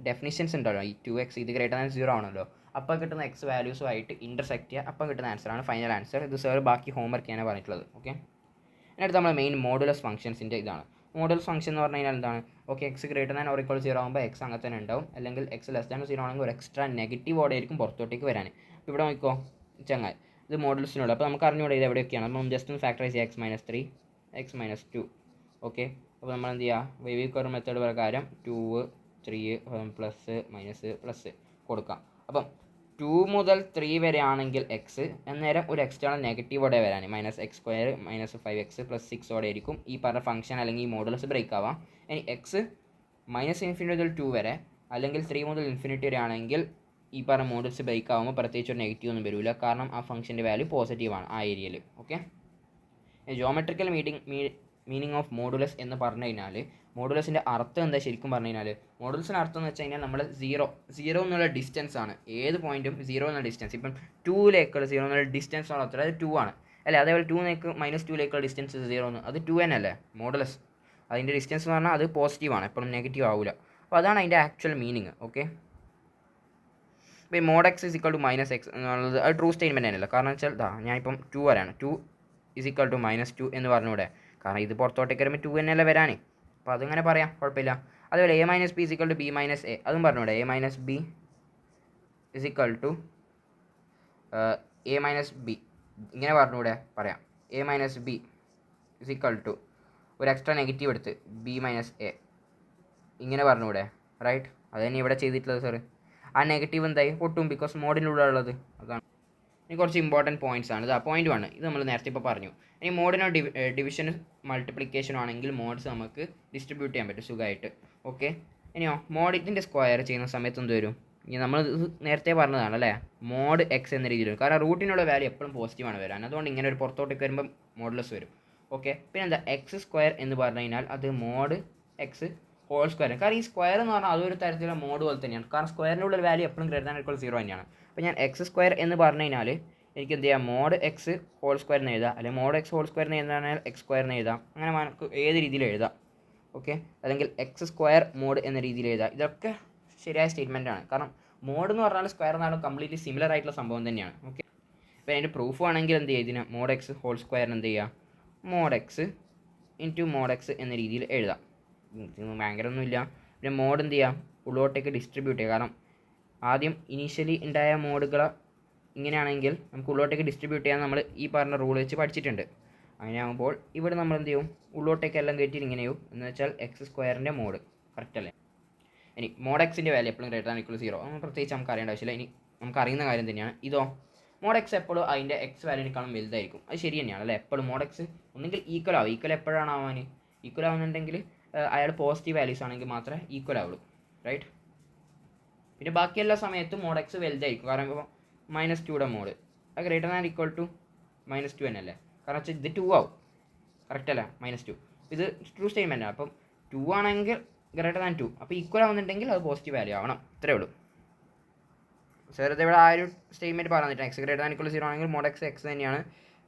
ഡെഫിനിഷൻസ് ഉണ്ടല്ലോ, ഈ 2x ഇത് ഗ്രേറ്റർ ദാൻ 0 ആണല്ലോ, അപ്പോൾ കിട്ടുന്ന എക്സ് വാല്യൂസുമായിട്ട് ഇൻ്റർസെക്റ്റ് ചെയ്യുക. അപ്പം കിട്ടുന്ന ആൻസറാണ് ഫൈനൽ ആൻസർ. ഇത് സാർ ബാക്കി ഹോംവർക്ക് ചെയ്യാനാണ് പറഞ്ഞിട്ടുള്ളത്. ഓക്കെ, അതിനടുത്ത് നമ്മൾ മെയിൻ മോഡുലസ് ഫംഗ്ഷൻസിൻ്റെ ഇതാണ്. മോഡുലസ് ഫംഗ്ഷൻ എന്ന് പറഞ്ഞു കഴിഞ്ഞാൽ എന്താണ്? Okay, X greater than or equal 0 ആകുമ്പോൾ എക്സ് അങ്ങനെ തന്നെ ഉണ്ടാവും, അല്ലെങ്കിൽ എക്സ് ലെസ് ദാൻ 0 ആണെങ്കിൽ ഒരു എക്സ്ട്രാ നെഗറ്റീവ് ഓടെ ആയിരിക്കും പുറത്തോട്ടേക്ക് വരാൻ. ഇപ്പോൾ ഇവിടെ നോക്കിക്കോ ചങ്ങായി, ഇത് മോഡുലസിനുള്ള. അപ്പോൾ നമുക്ക് അറിഞ്ഞൂടെ ഇത് എവിടെയൊക്കെയാണ്. നമ്മൾ ജസ്റ്റ് ഒന്ന് ഫാക്ടറൈസ് ചെയ്യുക, x-3 x-2. ഓക്കെ, അപ്പോൾ നമ്മൾ എന്ത് ചെയ്യുക, വേവ് കർവ് മെത്തേഡ് പ്രകാരം 2 3 പ്ലസ് മൈനസ് പ്ലസ് കൊടുക്കാം. അപ്പം 2 മുതൽ 3 വരെ ആണെങ്കിൽ എക്സ്, അന്നേരം ഒരു എക്സ്റ്റേണൽ നെഗറ്റീവ് ഓടെ വരാൻ -x² -5x + 6 ഓടെ ആയിരിക്കും ഈ പറഞ്ഞ ഫംഗ്ഷൻ അല്ലെങ്കിൽ ഈ മോഡുലസ് ബ്രേക്ക് ആവാം. ഇനി എക്സ് -∞ മുതൽ 2 വരെ അല്ലെങ്കിൽ 3 മുതൽ ഇൻഫിനിറ്റി വരെ ആണെങ്കിൽ ഈ പറഞ്ഞ മോഡുലസ് ബ്രേക്ക് ആകുമ്പോൾ പ്രത്യേകിച്ച് ഒരു നെഗറ്റീവ് ഒന്നും വരില്ല, കാരണം ആ ഫംഗ്ഷൻ്റെ വാല്യൂ പോസിറ്റീവാണ് ആ ഏരിയയിൽ. Okay, geometrical meaning of modulus എന്ന് പറഞ്ഞു കഴിഞ്ഞാൽ മോഡുലസിൻ്റെ അർത്ഥം എന്താ ശരിക്കും പറഞ്ഞു കഴിഞ്ഞാൽ, മോഡുലസിൻ്റെ അർത്ഥം എന്ന് വെച്ച് കഴിഞ്ഞാൽ നമ്മൾ 0 എന്നുള്ള ഡിസ്റ്റൻസ് ആണ്, ഏത് പോയിൻറ്റും 0 എന്നുള്ള ഡിസ്റ്റൻസ്. ഇപ്പം 2ലേക്കുള്ള 0 എന്നുള്ള ഡിസ്റ്റൻസ് ആണ്, അത്ര അത് 2 ആണ് അല്ലേ. അതേപോലെ 2ലേക്ക് -2ലേക്കുള്ള ഡിസ്റ്റൻസ് 0 എന്ന്, അത് 2n അല്ലേ മോഡുലസ്. അതിൻ്റെ ഡിസ്റ്റൻസ് എന്ന് പറഞ്ഞാൽ അത് പോസിറ്റീവാണ്, എപ്പോഴും നെഗറ്റീവ് ആവില്ല. അപ്പോൾ അതാണ് അതിൻ്റെ ആക്ച്വൽ മീനിങ്. ഓക്കെ, ഇപ്പോൾ mod x -x എന്നുള്ളത് അത് ട്രൂ സ്റ്റേറ്റ്മെൻറ്റ് തന്നെയല്ല. കാരണം വെച്ചാൽ ഞാനിപ്പം 2 വരാണ്, 2 -2 എന്ന് പറഞ്ഞൂടെ, കാരണം ഇത് പുറത്തോട്ടേക്ക് വരുമ്പോൾ 2 തന്നെയല്ലേ വരാൻ. അപ്പോൾ അതിങ്ങനെ പറയാം, കുഴപ്പമില്ല. അതുപോലെ a - b b - a അതും പറഞ്ഞൂടെ, a - b a - b ഇങ്ങനെ പറഞ്ഞൂടെ, പറയാം. a - b ഒരു എക്സ്ട്രാ നെഗറ്റീവ് എടുത്ത് b - a ഇങ്ങനെ പറഞ്ഞൂടെ, റൈറ്റ്. അത് തന്നെ ഇവിടെ ചെയ്തിട്ടുള്ളത് സാറ്. ആ നെഗറ്റീവ് എന്തായി പൊട്ടും, ബിക്കോസ് മോഡിനുള്ള ഉള്ളത് അതാണ്. ഇനി കുറച്ച് ഇമ്പോർട്ടൻറ്റ് പോയിൻറ്റ്സ് ആണ്. ഇത് പോയിൻറ്റ് 1 ഇത് നമ്മൾ നേരത്തെ ഇപ്പോൾ പറഞ്ഞു. ഇനി മോഡിനോ ഡിവിഷൻ മൾട്ടിപ്ലിക്കേഷനോ ആണെങ്കിൽ മോഡ്സ് നമുക്ക് ഡിസ്ട്രിബ്യൂട്ട് ചെയ്യാൻ പറ്റും സുഖമായിട്ട്. ഓക്കെ, ഇനിയോ മോഡ് ഇതിൻ്റെ സ്ക്വയർ ചെയ്യുന്ന സമയത്ത് എന്ത് വരും? ഇനി നമ്മൾ നേരത്തെ പറഞ്ഞതാണ് അല്ലേ, മോഡ് എക്സ് എന്ന രീതിയിൽ വരും, കാരണം റൂട്ടിനുള്ള വാല്യൂ എപ്പോഴും പോസിറ്റീവാണ് വരാൻ. അതുകൊണ്ട് ഇങ്ങനെ ഒരു പുറത്തോട്ടേക്ക് വരുമ്പോൾ മോഡുലസ് വരും. ഓക്കെ, പിന്നെ എന്താ x² എന്ന് പറഞ്ഞു കഴിഞ്ഞാൽ അത് മോഡ് എക്സ് ഹോൾ സ്ക്വയർ. കാരണം ഈ സ്ക്വയർ എന്ന് പറഞ്ഞാൽ അതൊരു തരത്തിലുള്ള മോഡ് പോലെ തന്നെയാണ്, കാരണം സ്ക്വയറിനുള്ള വാല്യൂ എപ്പോഴും ഗ്രേറ്റർ ദാൻ ഈക്വൽ 0 തന്നെയാണ്. അപ്പോൾ ഞാൻ x² എന്ന് പറഞ്ഞു കഴിഞ്ഞാൽ എനിക്ക് എന്ത് ചെയ്യാം, മോഡ് എക്സ് ഹോൾ സ്ക്വയർ എന്ന് എഴുതാം, അല്ലെങ്കിൽ മോഡ് എക്സ് ഹോൾ സ്ക്വയർ എന്ന് എഴുതാനാൽ x² എന്ന് എഴുതാം. അങ്ങനെ നമുക്ക് ഏത് രീതിയിൽ എഴുതാം. ഓക്കെ, അല്ലെങ്കിൽ x² മോഡ് എന്ന രീതിയിൽ എഴുതാം. ഇതൊക്കെ ശരിയായ സ്റ്റേറ്റ്മെൻ്റ് ആണ്, കാരണം മോഡ് എന്ന് പറഞ്ഞാൽ സ്ക്വയർ എന്നാലും കംപ്ലീറ്റ്ലി സിമിലർ ആയിട്ടുള്ള സംഭവം തന്നെയാണ്. ഓക്കെ, അപ്പോൾ അതിൻ്റെ പ്രൂഫ് ആണെങ്കിൽ എന്ത് ചെയ്യുക, ഇതിന് മോഡ് എക്സ് ഹോൾ സ്ക്വയറിന് എന്ത് ചെയ്യുക, mod x into mod x എന്ന രീതിയിൽ എഴുതാം. ഭയങ്കര ഒന്നുമില്ല. പിന്നെ മോഡ് എന്ത് ചെയ്യാം, ഉള്ളോട്ടേക്ക് ഡിസ്ട്രിബ്യൂട്ട് ചെയ്യുക. കാരണം ആദ്യം ഇനീഷ്യലി ഉണ്ടായ മോഡുകൾ ഇങ്ങനെയാണെങ്കിൽ നമുക്ക് ഉള്ളോട്ടേക്ക് ഡിസ്ട്രിബ്യൂട്ട് ചെയ്യാൻ നമ്മൾ ഈ പറഞ്ഞ റൂൾ വെച്ച് പഠിച്ചിട്ടുണ്ട്. അങ്ങനെയാകുമ്പോൾ ഇവിടെ നമ്മൾ എന്ത് ചെയ്യും, ഉള്ളോട്ടേക്ക് എല്ലാം കയറ്റിയിട്ട് ഇങ്ങനെയോ എന്ന് വെച്ചാൽ x² മോഡ് കറക്റ്റ് അല്ലേ. ഇനി മോഡ് എക്സിൻ്റെ വാല്യൂ എപ്പോഴും ഗ്രേറ്റർ ദാൻ ഈക്വൽ 0 പ്രത്യേകിച്ച് നമുക്ക് അറിയേണ്ട ആവശ്യമില്ല. ഇനി നമുക്ക് അറിയുന്ന കാര്യം തന്നെയാണ് ഇതോ, മോഡ് എക്സ് എപ്പോഴും അതിൻ്റെ എക്സ് വാല്യൂവിനേക്കാളും വലുതായിരിക്കും. അത് ശരി തന്നെയാണ് അല്ലേ. എപ്പോഴും മോഡ് എക്സ് ഒന്നെങ്കിൽ ഈക്വൽ ആവും. ഈക്വൽ എപ്പോഴാണ് ആവാൻ, ഈക്വൽ ആവുന്നുണ്ടെങ്കിൽ അയാൾ പോസിറ്റീവ് വാല്യൂസ് ആണെങ്കിൽ മാത്രമേ ഈക്വൽ ആവുള്ളൂ, റൈറ്റ്. പിന്നെ ബാക്കി എല്ലാ സമയത്തും മോഡ് എക്സ് വലുതായിരിക്കും, കാരണം ഇപ്പോൾ -2 മോഡ് അത് ഗ്രേറ്റർ ദാൻ ഈക്വൽ ടു -2 തന്നെ അല്ലേ, കാരണം വെച്ചാൽ ഇത് 2 ആവും, കറക്റ്റ് അല്ലേ, -2. ഇത് ട്രൂ സ്റ്റേറ്റ്മെൻ്റ് ആണ്. അപ്പം 2 ആണെങ്കിൽ ഗ്രേറ്റർ ദാൻ 2, അപ്പോൾ ഈക്വൽ ആവുന്നുണ്ടെങ്കിൽ അത് പോസിറ്റീവ് വാല്യൂ ആവണം. ഇത്രയേ ഉള്ളൂ. വെറുതെ ഇവിടെ ആ ഒരു സ്റ്റേറ്റ്മെൻറ്റ് പറഞ്ഞിട്ട് എക്സ് ഗ്രേറ്റർ ദാൻ ഈക്വൽ 0 ആണെങ്കിൽ മോഡ് എക്സ് എക്സ് തന്നെയാണ്,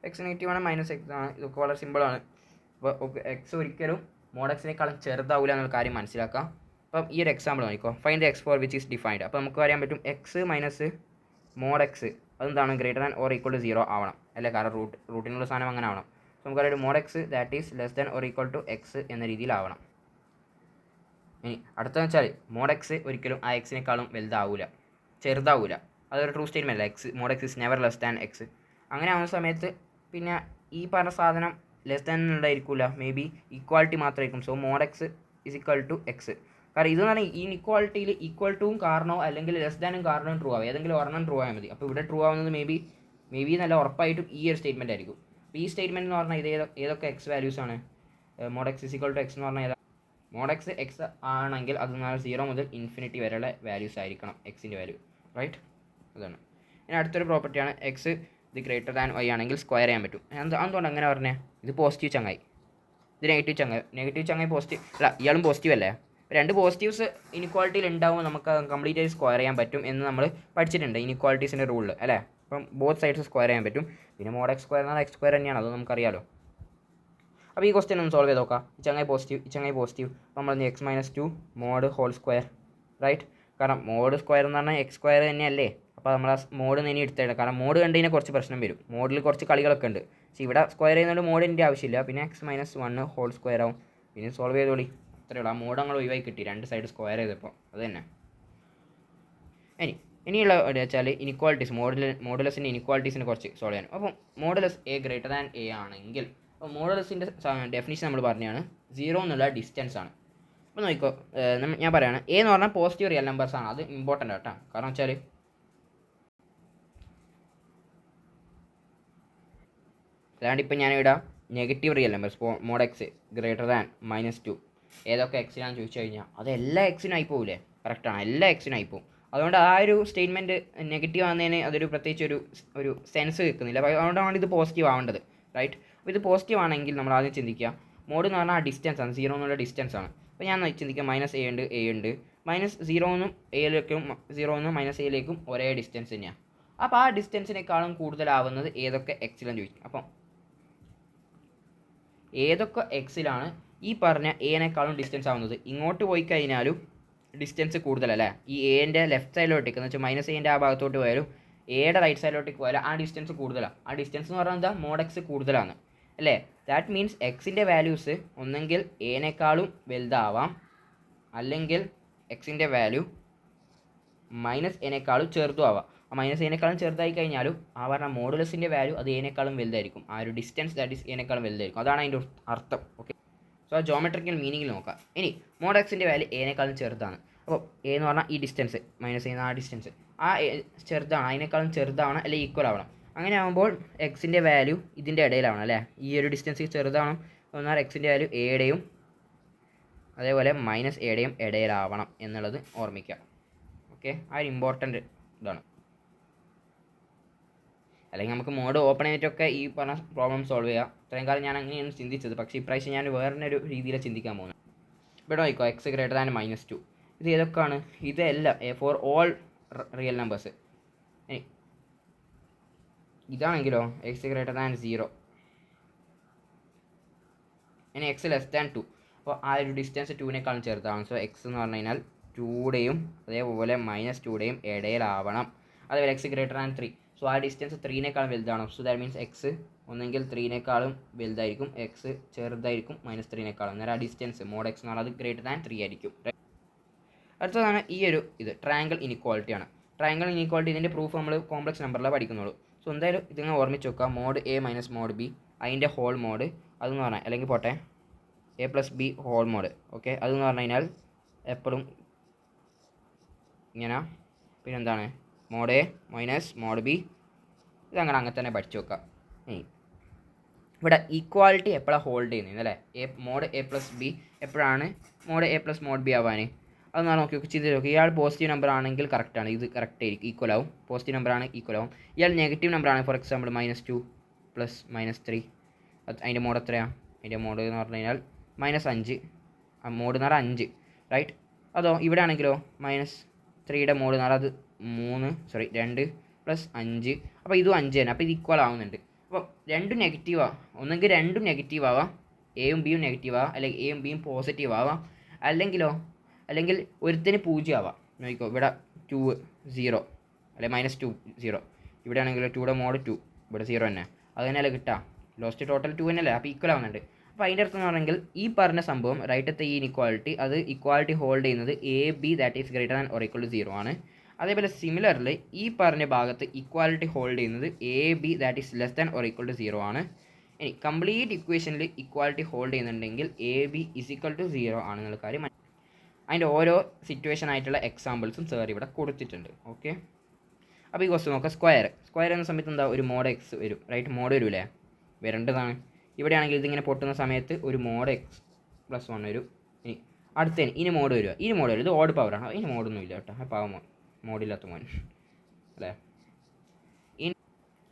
എക്സ് നെഗറ്റീവ് ആണ് മൈനസ് എക്സ് ആണ്. ഇതൊക്കെ വളരെ സിമ്പിളാണ്. അപ്പോൾ എക്സ് ഒരിക്കലും മോഡ് എക്സിനേക്കാളും ചെറുതാവില്ല എന്നുള്ള കാര്യം മനസ്സിലാക്കാം. അപ്പം ഈ ഒരു എക്സാമ്പിൾ നോക്കിക്കോ, find x for which is defined. അപ്പോൾ നമുക്ക് അറിയാൻ പറ്റും എക്സ് മൈനസ് മോഡ് എക്സ് അതെന്താണ് greater than or equal to 0 ആവണം അല്ലേ, കാരണം റൂട്ടിനുള്ള സാധനം അങ്ങനെ ആവണം. സോ നമുക്കറിയാം mod x that is less than or equal to x എന്ന രീതിയിലാവണം. ഇനി അടുത്തതെന്ന് വെച്ചാൽ മോഡ് എക്സ് ഒരിക്കലും ആ എക്സിനേക്കാളും വലുതാവില്ല, ചെറുതാവില്ല. അതൊരു ട്രൂ സ്റ്റേറ്റ്മെൻ്റ് അല്ല. X mod x is never less than x. അങ്ങനെ ആവുന്ന സമയത്ത് പിന്നെ ഈ പറഞ്ഞ സാധനം ലെസ് ദാൻ ഉണ്ടായിരിക്കില്ല, മേ ബി ഈക്വാളിറ്റി മാത്രമായിരിക്കും. So mod x is equal to x. കാരണം ഇതെന്ന് പറഞ്ഞാൽ ഈ ഇക്വാളിറ്റിയിൽ ഈക്വൽ ടുവും കാരണമോ അല്ലെങ്കിൽ ലെസ് ദാനും കാരണവും ട്രൂ ആവും, ഏതെങ്കിലും ഒരെണ്ണം ട്രൂ ആയാൽ മതി. അപ്പോൾ ഇവിടെ ട്രൂ ആവുന്നത് മേ ബി നല്ല ഉറപ്പായിട്ടും ഈ ഒരു സ്റ്റേറ്റ്മെൻറ്റ് ആയിരിക്കും. അപ്പോൾ ഈ സ്റ്റേറ്റ്മെൻറ്റ് എന്ന് പറഞ്ഞാൽ ഇത് ഏതൊക്കെ എക്സ് വാല്യൂസ് ആണ്? Mod x is equal to x എന്ന് പറഞ്ഞാൽ മോഡ് എക്സ് എക്സ് ആണെങ്കിൽ അത് 0 മുതൽ ഇൻഫിനിറ്റി വരെയുള്ള വാല്യൂസ് ആയിരിക്കണം എക്സിൻ്റെ വാല്യൂ, റൈറ്റ്? അതാണ്. ഇനി അടുത്തൊരു പ്രോപ്പർട്ടിയാണ് എക്സ് ഇത് ഗ്രേറ്റർ ദാൻ വൈ ആണെങ്കിൽ സ്ക്വയർ ചെയ്യാൻ പറ്റും. എന്തുകൊണ്ട് അങ്ങനെ പറഞ്ഞേ? ഇത് പോസിറ്റീവ് ചങ്ങായി, ഇത് നെഗറ്റീവ് ചങ്ങായി പോസിറ്റീവ് അല്ല, ഇയാളും പോസിറ്റീവ് അല്ലേ? രണ്ട് പോസിറ്റീവ്സ് ഇനിക്വാളിറ്റിയിൽ ഉണ്ടാവും, നമുക്ക് കംപ്ലീറ്റ് ആയി സ്ക്വയർ ചെയ്യാൻ പറ്റും എന്ന് നമ്മൾ പഠിച്ചിട്ടുണ്ട് ഇനിക്വാളിറ്റീസിൻ്റെ റൂളിൽ അല്ലേ. അപ്പം ബോത്ത് സൈഡ്സ് സ്ക്വയർ ചെയ്യാൻ പറ്റും. പിന്നെ മോഡ് എക്സ് സ്ക്വയർ എന്നാൽ എക്സ് സ്ക്വയർ തന്നെയാണ്, അത് നമുക്കറിയാലോ. അപ്പോൾ ഈ ക്വസ്റ്റ്യൻ ഒന്ന് സോൾവ് ചെയ്ത് നോക്കാം. ഈ ചങ്ങായി പോസിറ്റീവ് അപ്പോൾ നമ്മൾ x minus 2 mod whole square, right? കാരണം മോഡ് സ്ക്വയർ എന്ന് പറഞ്ഞാൽ എക്സ് സ്ക്വയർ തന്നെയല്ലേ. അപ്പോൾ നമ്മൾ ആ മോഡ് ഇനി എടുത്തിട്ട്, കാരണം മോഡ് കണ്ടു കഴിഞ്ഞാൽ കുറച്ച് പ്രശ്നം വരും, മോഡിൽ കുറച്ച് കളികളൊക്കെ ഉണ്ട്. പക്ഷേ ഇവിടെ സ്ക്വയർ ചെയ്യുന്നതുകൊണ്ട് മോഡിൻ്റെ ആവശ്യമില്ല. പിന്നെ എക്സ് മൈനസ് 1 ഹോൾ സ്ക്വയർ ആവും. പിന്നെ സോൾവ് ചെയ്തോളി, അത്രയേ ഉള്ളൂ. ആ മോഡ് നമ്മൾ ഒഴിവായി കിട്ടി, രണ്ട് സൈഡ് സ്ക്വയർ ചെയ്തപ്പോൾ, അത് തന്നെ. ഇനിയുള്ള വെച്ചാൽ ഇനിക്വാളിറ്റീസ്, മോഡുലസിൻ്റെ ഇനിക്വാളിറ്റീസിനെ കുറച്ച് സോൾവ് ചെയ്യാൻ. അപ്പം modulus A greater than A ആണെങ്കിൽ, അപ്പോൾ മോഡുലസിൻ്റെ ഡെഫിനിഷൻ നമ്മൾ പറഞ്ഞതാണ് 0 എന്നുള്ള ഡിസ്റ്റൻസ് ആണ്. അപ്പോൾ നോക്കിക്കോ, ഞാൻ പറയുകയാണ് എ എന്ന് പറഞ്ഞാൽ പോസിറ്റീവ് റിയൽ നമ്പേഴ്സ് ആണ്, അത് ഇമ്പോർട്ടൻ്റ് ആട്ടോ. കാരണം വെച്ചാൽ അല്ലാണ്ട് ഇപ്പം ഞാനിവിടെ negative real numbers mod x greater than -2 ഏതൊക്കെ എക്സിനാന്ന് ചോദിച്ചു കഴിഞ്ഞാൽ അത് എല്ലാ എക്സിനും ആയി പോകില്ലേ? കറക്റ്റാണ്, എല്ലാ എക്സിനും ആയി പോകും. അതുകൊണ്ട് ആ ഒരു സ്റ്റേറ്റ്മെൻറ്റ് നെഗറ്റീവ് ആകുന്നതിന് അതൊരു പ്രത്യേകിച്ച് ഒരു സെൻസ് കിട്ടുന്നില്ല. അതുകൊണ്ടാണ് ഇത് പോസിറ്റീവ് ആവേണ്ടത്, റൈറ്റ്? അപ്പോൾ ഇത് പോസിറ്റീവ് ആണെങ്കിൽ നമ്മൾ ആദ്യം ചിന്തിക്കുക മോഡ് എന്ന് പറഞ്ഞാൽ ആ ഡിസ്റ്റൻസ് ആണ്, 0 എന്നുള്ള ഡിസ്റ്റൻസ് ആണ്. അപ്പോൾ ഞാൻ ചിന്തിക്കുക -a ഉണ്ട് -0 എന്നും എയിലേക്കും 0 എന്നും -aയിലേക്കും ഒരേ ഡിസ്റ്റൻസ് തന്നെയാണ്. അപ്പോൾ ആ ഡിസ്റ്റൻസിനേക്കാളും കൂടുതലാവുന്നത് ഏതൊക്കെ എക്സിലെന്ന് ചോദിക്കും. അപ്പം ഏതൊക്കെ എക്സിലാണ് ഈ പറഞ്ഞ എനേക്കാളും ഡിസ്റ്റൻസ് ആവുന്നത്? ഇങ്ങോട്ട് പോയി കഴിഞ്ഞാലും ഡിസ്റ്റൻസ് കൂടുതലല്ലേ, ഈ എൻ്റെ ലെഫ്റ്റ് സൈഡിലോട്ടേക്ക് എന്ന് വെച്ചാൽ -aൻ്റെ ആ ഭാഗത്തോട്ട് പോയാലും എയുടെ റൈറ്റ് സൈഡിലോട്ടേക്ക് പോയാലും ആ ഡിസ്റ്റൻസ് കൂടുതലാണ്. ആ ഡിസ്റ്റൻസ് എന്ന് പറഞ്ഞാൽ എന്താ? മോഡ് എക്സ് കൂടുതലാണ് അല്ലേ? ദാറ്റ് മീൻസ് എക്സിൻ്റെ വാല്യൂസ് ഒന്നെങ്കിൽ എനേക്കാളും വലുതാവാം, അല്ലെങ്കിൽ എക്സിൻ്റെ വാല്യൂ -a ചെറുതും ആവാം. ആ -a ചെറുതായി കഴിഞ്ഞാലും ആ പറഞ്ഞ മോഡുലസിൻ്റെ വാല്യൂ അത് എനേക്കാളും വലുതായിരിക്കും. ആ ഒരു ഡിസ്റ്റൻസ് ദാറ്റ് ഈസ് എനേക്കാളും വലുതായിരിക്കും. അതാണ് അതിൻ്റെ അർത്ഥം. ഓക്കെ, സോ ആ ജോമെട്രിക്കൽ മീനിങ്ങിൽ നോക്കാം. ഇനി മോഡ് എക്സിൻ്റെ വാല്യൂ എനേക്കാളും ചെറുതാണ്. അപ്പോൾ എ എന്ന് പറഞ്ഞാൽ ഈ ഡിസ്റ്റൻസ് -a ആ ഡിസ്റ്റൻസ് ആ ചെറുതാണ്, അതിനേക്കാളും ചെറുതാണ് അല്ലെങ്കിൽ ഈക്വൽ ആവണം. അങ്ങനെ ആകുമ്പോൾ എക്സിൻ്റെ വാല്യൂ ഇതിൻ്റെ ഇടയിലാവണം അല്ലേ, ഈ ഒരു ഡിസ്റ്റൻസ് ചെറുതാണ് എന്നാൽ എക്സിൻ്റെ വാല്യൂ എയുടെയും അതേപോലെ -aയുടെയും ഇടയിലാവണം എന്നുള്ളത് ഓർമ്മിക്കുക. ഓക്കെ, ആ ഒരു ഇമ്പോർട്ടൻ്റ് ഇതാണ്. അല്ലെങ്കിൽ നമുക്ക് മോഡ് ഓപ്പൺ ചെയ്തിട്ടൊക്കെ ഈ പറഞ്ഞ പ്രോബ്ലം സോൾവ് ചെയ്യാം. ഇത്രയും കാലം ഞാൻ അങ്ങനെയാണ് ചിന്തിച്ചത്, പക്ഷേ ഇപ്രാവശ്യം ഞാൻ വേറൊരു രീതിയിൽ ചിന്തിക്കാൻ പോകുന്നത്. ഇവിടെ നോക്കിക്കോ, എക്സ് ഗ്രേറ്റർ ദാൻ -2 ഇത് ഏതൊക്കെയാണ്? ഇതെല്ലാം ഫോർ ഓൾ റിയൽ നമ്പേഴ്സ്. ഇതാണെങ്കിലോ എക്സ് ഗ്രേറ്റർ ദാൻ 0, ഇനി എക്സ് ലെസ് ദാൻ 2. അപ്പോൾ ആ ഒരു ഡിസ്റ്റൻസ് 2നേക്കാളും ചെറുതാണ്. സോ എക്സ് എന്ന് പറഞ്ഞു കഴിഞ്ഞാൽ 2യുടെയും അതേപോലെ -2യുടെയും ഇടയിലാവണം. അതേപോലെ എക്സ് ഗ്രേറ്റർ ദാൻ 3, സോ ആ ഡിസ്റ്റൻസ് 3നേക്കാളും വലുതാണ്. സോ ദാറ്റ് മീൻസ് എക്സ് ഒന്നെങ്കിൽ 3നേക്കാളും വലുതായിരിക്കും, എക്സ് ചെറുതായിരിക്കും -3നേക്കാളും. അന്നേരം ആ ഡിസ്റ്റൻസ് മോഡ് എക്സ് എന്ന് പറഞ്ഞാൽ അത് ഗ്രേറ്റർ ദാൻ 3 ആയിരിക്കും. അടുത്തതാണ് ഇത് ട്രയാങ്കിൾ ഇനിക്വാളിറ്റിയാണ്. ട്രയാങ്കിൾ ഇനിക്വാളിറ്റി ഇതിൻ്റെ പ്രൂഫ് നമ്മൾ കോംപ്ലക്സ് നമ്പറിലാണ് പഠിക്കുന്നുള്ളൂ. സോ എന്തായാലും ഇതിങ്ങനെ ഓർമ്മിച്ച് വെക്കുക. Mod A minus mod B അതിൻ്റെ ഹോൾ മോഡ് അതെന്ന് പറഞ്ഞാൽ, അല്ലെങ്കിൽ പോട്ടെ a+b ഹോൾ മോഡ്. ഓക്കെ, അതെന്ന് പറഞ്ഞു കഴിഞ്ഞാൽ എപ്പോഴും ഇങ്ങനെ. പിന്നെന്താണ് mod A minus mod B, അങ്ങനെ തന്നെ പഠിച്ചു വെക്കുക. ഇവിടെ ഈക്വാളിറ്റി എപ്പോഴാണ് ഹോൾഡ് ചെയ്യുന്നത് അല്ലേ? മോഡ് a+b എപ്പോഴാണ് മോഡ് a+mod b ആവാൻ? അതൊന്ന് നോക്കി ചിന്തിച്ച് നോക്കി. ഇയാൾ പോസിറ്റീവ് നമ്പർ ആണെങ്കിൽ കറക്റ്റാണ്, ഇത് കറക്റ്റ് ആയിരിക്കും, ഈക്വൽ ആവും. പോസിറ്റീവ് നമ്പർ ആണ് ഈക്വൽ ആവും. ഇയാൾ നെഗറ്റീവ് നമ്പർ ആണ്, ഫോർ എക്സാമ്പിൾ -2 + -3, അതിൻ്റെ മോഡ് എത്രയാണ്? അതിൻ്റെ മോഡ് എന്ന് പറഞ്ഞു കഴിഞ്ഞാൽ -5 മോഡ് എന്ന് പറഞ്ഞാൽ 5 റൈറ്റ്. അതോ ഇവിടെ ആണെങ്കിലോ -3യുടെ മോഡ് എന്ന് പറഞ്ഞാൽ അത് 2 + 5. അപ്പോൾ ഇതും 5 തന്നെ. അപ്പോൾ ഇത് ഈക്വൽ ആവുന്നുണ്ട്. അപ്പോൾ രണ്ടും നെഗറ്റീവാണ്. ഒന്നെങ്കിൽ രണ്ടും നെഗറ്റീവ് ആവാം, എയും ബിയും നെഗറ്റീവ് ആവാം, അല്ലെങ്കിൽ എയും ബിയും പോസിറ്റീവ് ആവാം, അല്ലെങ്കിൽ ഒരുത്തിന് 0 ആവാം. നോക്കിക്കോ, ഇവിടെ 2 0 അല്ലെങ്കിൽ -2 0. ഇവിടെ ആണെങ്കിൽ 2യുടെ മോഡ് 2, ഇവിടെ 0 തന്നെ. അത് തന്നെയല്ലേ കിട്ടുക, ലോസ്റ്റ് ടോട്ടൽ 2 തന്നെയല്ലേ. അപ്പോൾ ഈക്വൽ ആവുന്നുണ്ട്. അപ്പോൾ അതിൻ്റെ അർത്ഥം എന്ന് പറഞ്ഞെങ്കിൽ ഈ പറഞ്ഞ സംഭവം റൈറ്റത്തെ ഈ ഇനിക്വാളിറ്റി, അത് ഇക്വാളിറ്റി ഹോൾഡ് ചെയ്യുന്നത് A B that is greater than or equal to 0 ആണ്. അതേപോലെ സിമിലർലി ഈ പറഞ്ഞ ഭാഗത്ത് ഇക്വാലിറ്റി ഹോൾഡ് ചെയ്യുന്നത് A B that is less than or equal to 0 ആണ്. ഇനി കംപ്ലീറ്റ് ഇക്വേഷനിൽ ഇക്വാലിറ്റി ഹോൾഡ് ചെയ്യുന്നുണ്ടെങ്കിൽ A B is equal to 0 ആണെന്നുള്ള കാര്യം. അതിൻ്റെ ഓരോ സിറ്റുവേഷൻ ആയിട്ടുള്ള എക്സാമ്പിൾസും സാർ ഇവിടെ കൊടുത്തിട്ടുണ്ട്. ഓക്കെ, അപ്പോൾ ഈ ക്വസ്റ്റ്യൻ നോക്കാം. സ്ക്വയർ എന്ന സമയത്ത് എന്താ, ഒരു മോഡ് എക്സ് വരും, റൈറ്റ്. മോഡ് വരൂലേ, വരേണ്ടതാണ്. ഇവിടെയാണെങ്കിൽ ഇതിങ്ങനെ പൊട്ടുന്ന സമയത്ത് ഒരു മോഡ് എക്സ് + 1 വരും. ഇനി അടുത്തതിന് ഇനി മോഡ് വരും. ഇത് ഓഡ് പവറാണ്. ഇനി മോഡൊന്നും ഇല്ല കേട്ടോ, പാവം മോഡില്ലാത്ത മോൻ അല്ലേ. ഇനി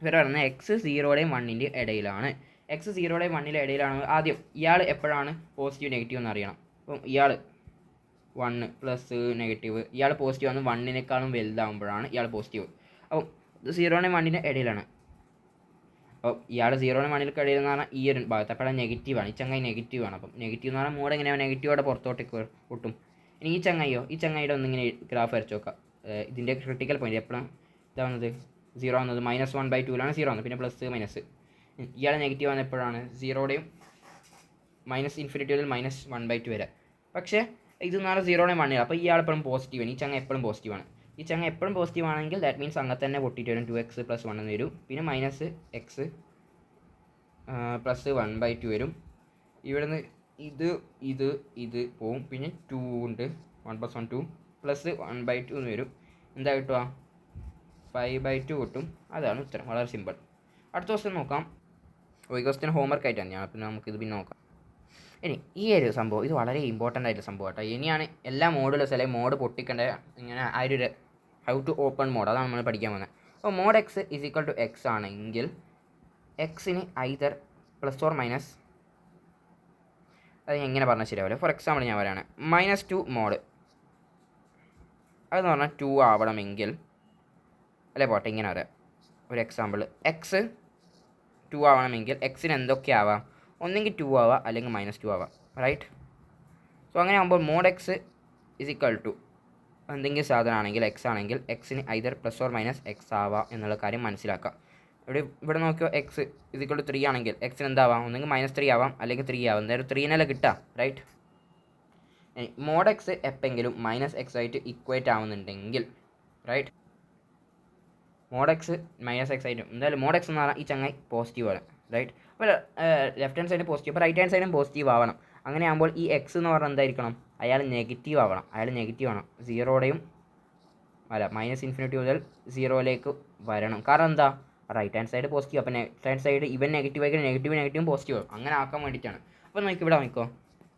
ഇവർ പറയുന്നത് എക്സ് 0യുടെയും 1ൻ്റെയും ഇടയിലാണ്. എക്സ് 0യുടെയും 1ൻ്റെ ഇടയിലാണ്. ആദ്യം ഇയാൾ എപ്പോഴാണ് പോസിറ്റീവ് നെഗറ്റീവ് എന്ന് അറിയണം. അപ്പം ഇയാൾ 1 പ്ലസ് നെഗറ്റീവ്, ഇയാൾ പോസിറ്റീവ് ആണ് 1നെക്കാളും വലുതാകുമ്പോഴാണ് ഇയാൾ പോസിറ്റീവ്. അപ്പം ഇത് 0യുടെയും 1ൻ്റെ ഇടയിലാണ്. അപ്പോൾ ഇയാൾ 0യുടെയും 1ൻ്റെ ഇടയിൽ എന്ന് പറഞ്ഞാൽ ഈ ഒരു ഭാഗത്ത് അപ്പോഴാണ് നെഗറ്റീവാണ്. ഈ ചങ്ങായി നെഗറ്റീവാണ്. അപ്പം നെഗറ്റീവ് എന്ന് പറഞ്ഞാൽ മോഡ് എങ്ങനെയാണ്, നെഗറ്റീവോടെ പുറത്തോട്ടേക്ക് പൊട്ടും. ഇനി ഈ ചങ്ങായിയുടെ ഒന്നിങ്ങനെ ഗ്രാഫ് വരച്ച് നോക്കാം. ഇതിൻ്റെ ക്രിട്ടിക്കൽ പോയിന്റ് എപ്പോഴും ഇതാവുന്നത് 0 ആവുന്നത് -1/2ലാണ് 0 ആവുന്നത്. പിന്നെ പ്ലസ് മൈനസ്. ഇയാൾ നെഗറ്റീവ് ആണ് എപ്പോഴാണ് 0യുടെയും -∞ മുതൽ -1/2 വരെ. പക്ഷേ ഇത് നാളെ 0യുടെയും 1 അപ്പോൾ ഇയാൾ എപ്പോഴും പോസിറ്റീവാണ്. ഈ ചങ്ങ എപ്പോഴും പോസിറ്റീവാണ്. ഈ ചങ്ങ എപ്പോഴും പോസിറ്റീവ് ആണെങ്കിൽ ദാറ്റ് മീൻസ് അങ്ങനെ തന്നെ പൊട്ടിയിട്ട് വരും. 2x + 1 എന്ന് വരും. പിന്നെ -x + 1/2 വരും. ഇവിടുന്ന് ഇത് പോവും. പിന്നെ 2 ഉണ്ട്, 1 + 1 2 + 1/2 എന്ന് വരും. എന്താ കിട്ടുക, 5/2 കിട്ടും. അതാണ് ഉത്തരം. വളരെ സിമ്പിൾ. അടുത്ത ക്വസ്റ്റ്യൻ നോക്കാം. ഈ ക്വസ്റ്റ്യൻ ഹോംവർക്ക് ആയിട്ടാണ് ഞാൻ, പിന്നെ നമുക്കിത് പിന്നെ നോക്കാം. ഇനി ഈ ഒരു സംഭവം ഇത് വളരെ ഇമ്പോർട്ടൻ്റ് ആയിട്ടുള്ള സംഭവം കേട്ടോ. ഇനിയാണ് എല്ലാ മോഡുകളും അല്ലെങ്കിൽ മോഡ് പൊട്ടിക്കേണ്ട ഇങ്ങനെ ആ ഒരു ഹൗ ടു ഓപ്പൺ മോഡ്, അതാണ് നമ്മൾ പഠിക്കാൻ പോകുന്നത്. അപ്പോൾ mod x is equal to x ആണെങ്കിൽ എക്സിന് ഐദർ +or- അത് എങ്ങനെ പറഞ്ഞാൽ ശരിയാവില്ല. ഫോർ എക്സാമ്പിൾ ഞാൻ പറയുകയാണ്, -2 മോഡ് അതെന്ന് പറഞ്ഞാൽ 2 ആവണമെങ്കിൽ, അല്ലേ പോട്ടെ ഇങ്ങനെ പറയാം. ഒരു എക്സാമ്പിൾ, എക്സ് 2 ആവണമെങ്കിൽ എക്സിന് എന്തൊക്കെ ആവാം, ഒന്നെങ്കിൽ 2 ആവാം അല്ലെങ്കിൽ -2 ആവാം, റൈറ്റ്. സോ അങ്ങനെ ആകുമ്പോൾ mod x is equal to എന്തെങ്കിലും സാധനമാണെങ്കിൽ എക്സ് ആണെങ്കിൽ എക്സിന് ഐദർ +or- എക്സ് ആവാം എന്നുള്ള കാര്യം മനസ്സിലാക്കാം. ഇവിടെ നോക്കിയോ, എക്സ് ഇസ് ഈക്വൽ ടു 3 ആണെങ്കിൽ എക്സിന് എന്താവാം, ഒന്നെങ്കിൽ -3 ആവാം അല്ലെങ്കിൽ 3 ആവാം. എന്തായാലും 3 കിട്ടുക, റൈറ്റ്. മോഡ് എക്സ് എപ്പെങ്കിലും -x ആയിട്ട് ഇക്വേറ്റ് ആവുന്നുണ്ടെങ്കിൽ, റൈറ്റ്, മോഡ് എക്സ് -x ആയിട്ട് എന്തായാലും മോഡ് എക്സ് എന്ന് പറഞ്ഞാൽ ഈ ചങ്ങായി പോസിറ്റീവ് ആണ്, റൈറ്റ്. അപ്പോൾ ലെഫ്റ്റ് ഹാൻഡ് സൈഡ് പോസിറ്റീവ്, അപ്പോൾ റൈറ്റ് ഹാൻഡ് സൈഡും പോസിറ്റീവ് ആവണം. അങ്ങനെ ആകുമ്പോൾ ഈ എക്സ് എന്ന് പറഞ്ഞാൽ എന്തായിരിക്കണം, അയാൾ നെഗറ്റീവ് ആവണം. അയാൾ നെഗറ്റീവ് ആണ്, 0യുടെയും -∞ മുതൽ 0യിലേക്ക് വരണം. കാരണം എന്താ, റൈറ്റ് ഹാൻഡ് സൈഡ് പോസിറ്റീവ്, അപ്പോൾ ലെഫ്റ്റ് ഹാൻഡ് സൈഡ് ഇവൻ നെഗറ്റീവ് ആയിരിക്കും, നെഗറ്റീവും പോസിറ്റീവ് അങ്ങനെ ആക്കാൻ വേണ്ടിയിട്ടാണ്. അപ്പോൾ നോക്കി ഇവിടെ നോക്കിക്കോ,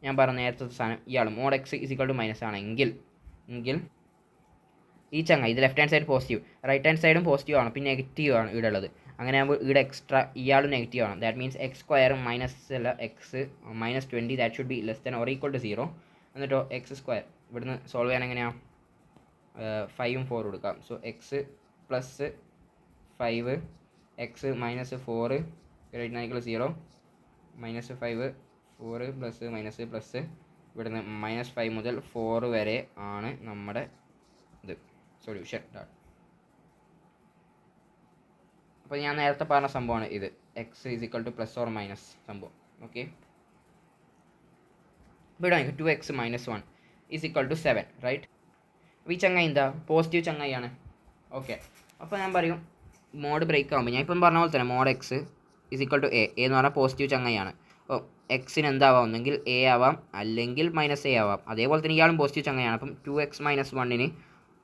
ഞാൻ പറഞ്ഞ നേരത്തെ സാധനം ഇയാൾ mod x is equal to minus ആണെങ്കിൽ ഈ ചങ്ങ ഇത് left hand side positive, right hand സൈഡും പോസിറ്റീവ് ആണ്, പിന്നെ നെഗറ്റീവ് ആണ് ഇവിടെ ഉള്ളത്. അങ്ങനെ ആകുമ്പോൾ ഇവിടെ എക്സ്ട്രാ ഇയാളും നെഗറ്റീവ് ആണ്. That means x² x -20 that should be less than or equal to 0. എന്നിട്ടോ x² ഇവിടുന്ന് സോൾവ് ചെയ്യാൻ എങ്ങനെയാണ്, 5ഉം 4 കൊടുക്കാം. സോ എക്സ് + 5 x - 4 > 0 -5 4 +- ഇവിടുന്ന് -5 മുതൽ 4 വരെ ആണ് നമ്മുടെ ഇത് സൊല്യൂഷൻ. അപ്പോൾ ഞാൻ നേരത്തെ പറഞ്ഞ സംഭവമാണ് ഇത്, x is equal to +or- സംഭവം. ഓക്കെ, ഇവിടെ 2x - 1 is equal to 7, right. അപ്പോൾ ഈ ചങ്ങായി എന്താ, പോസിറ്റീവ് ചങ്ങായിയാണ്. ഓക്കെ, അപ്പോൾ ഞാൻ പറയും മോഡ് ബ്രേക്ക് ആകുമ്പോൾ ഞാൻ ഇപ്പം പറഞ്ഞ പോലെ തന്നെ mod x is equal to A എന്ന് പറഞ്ഞാൽ പോസിറ്റീവ് ചങ്ങായിയാണ്. അപ്പോൾ എക്സിന് എന്താവാം, ഒന്നെങ്കിൽ എ ആവാം അല്ലെങ്കിൽ -a ആവാം. അതേപോലെ തന്നെ ഇയാളും പോസിറ്റീവ് ചങ്ങായിയാണ്. അപ്പം 2x - 1ന്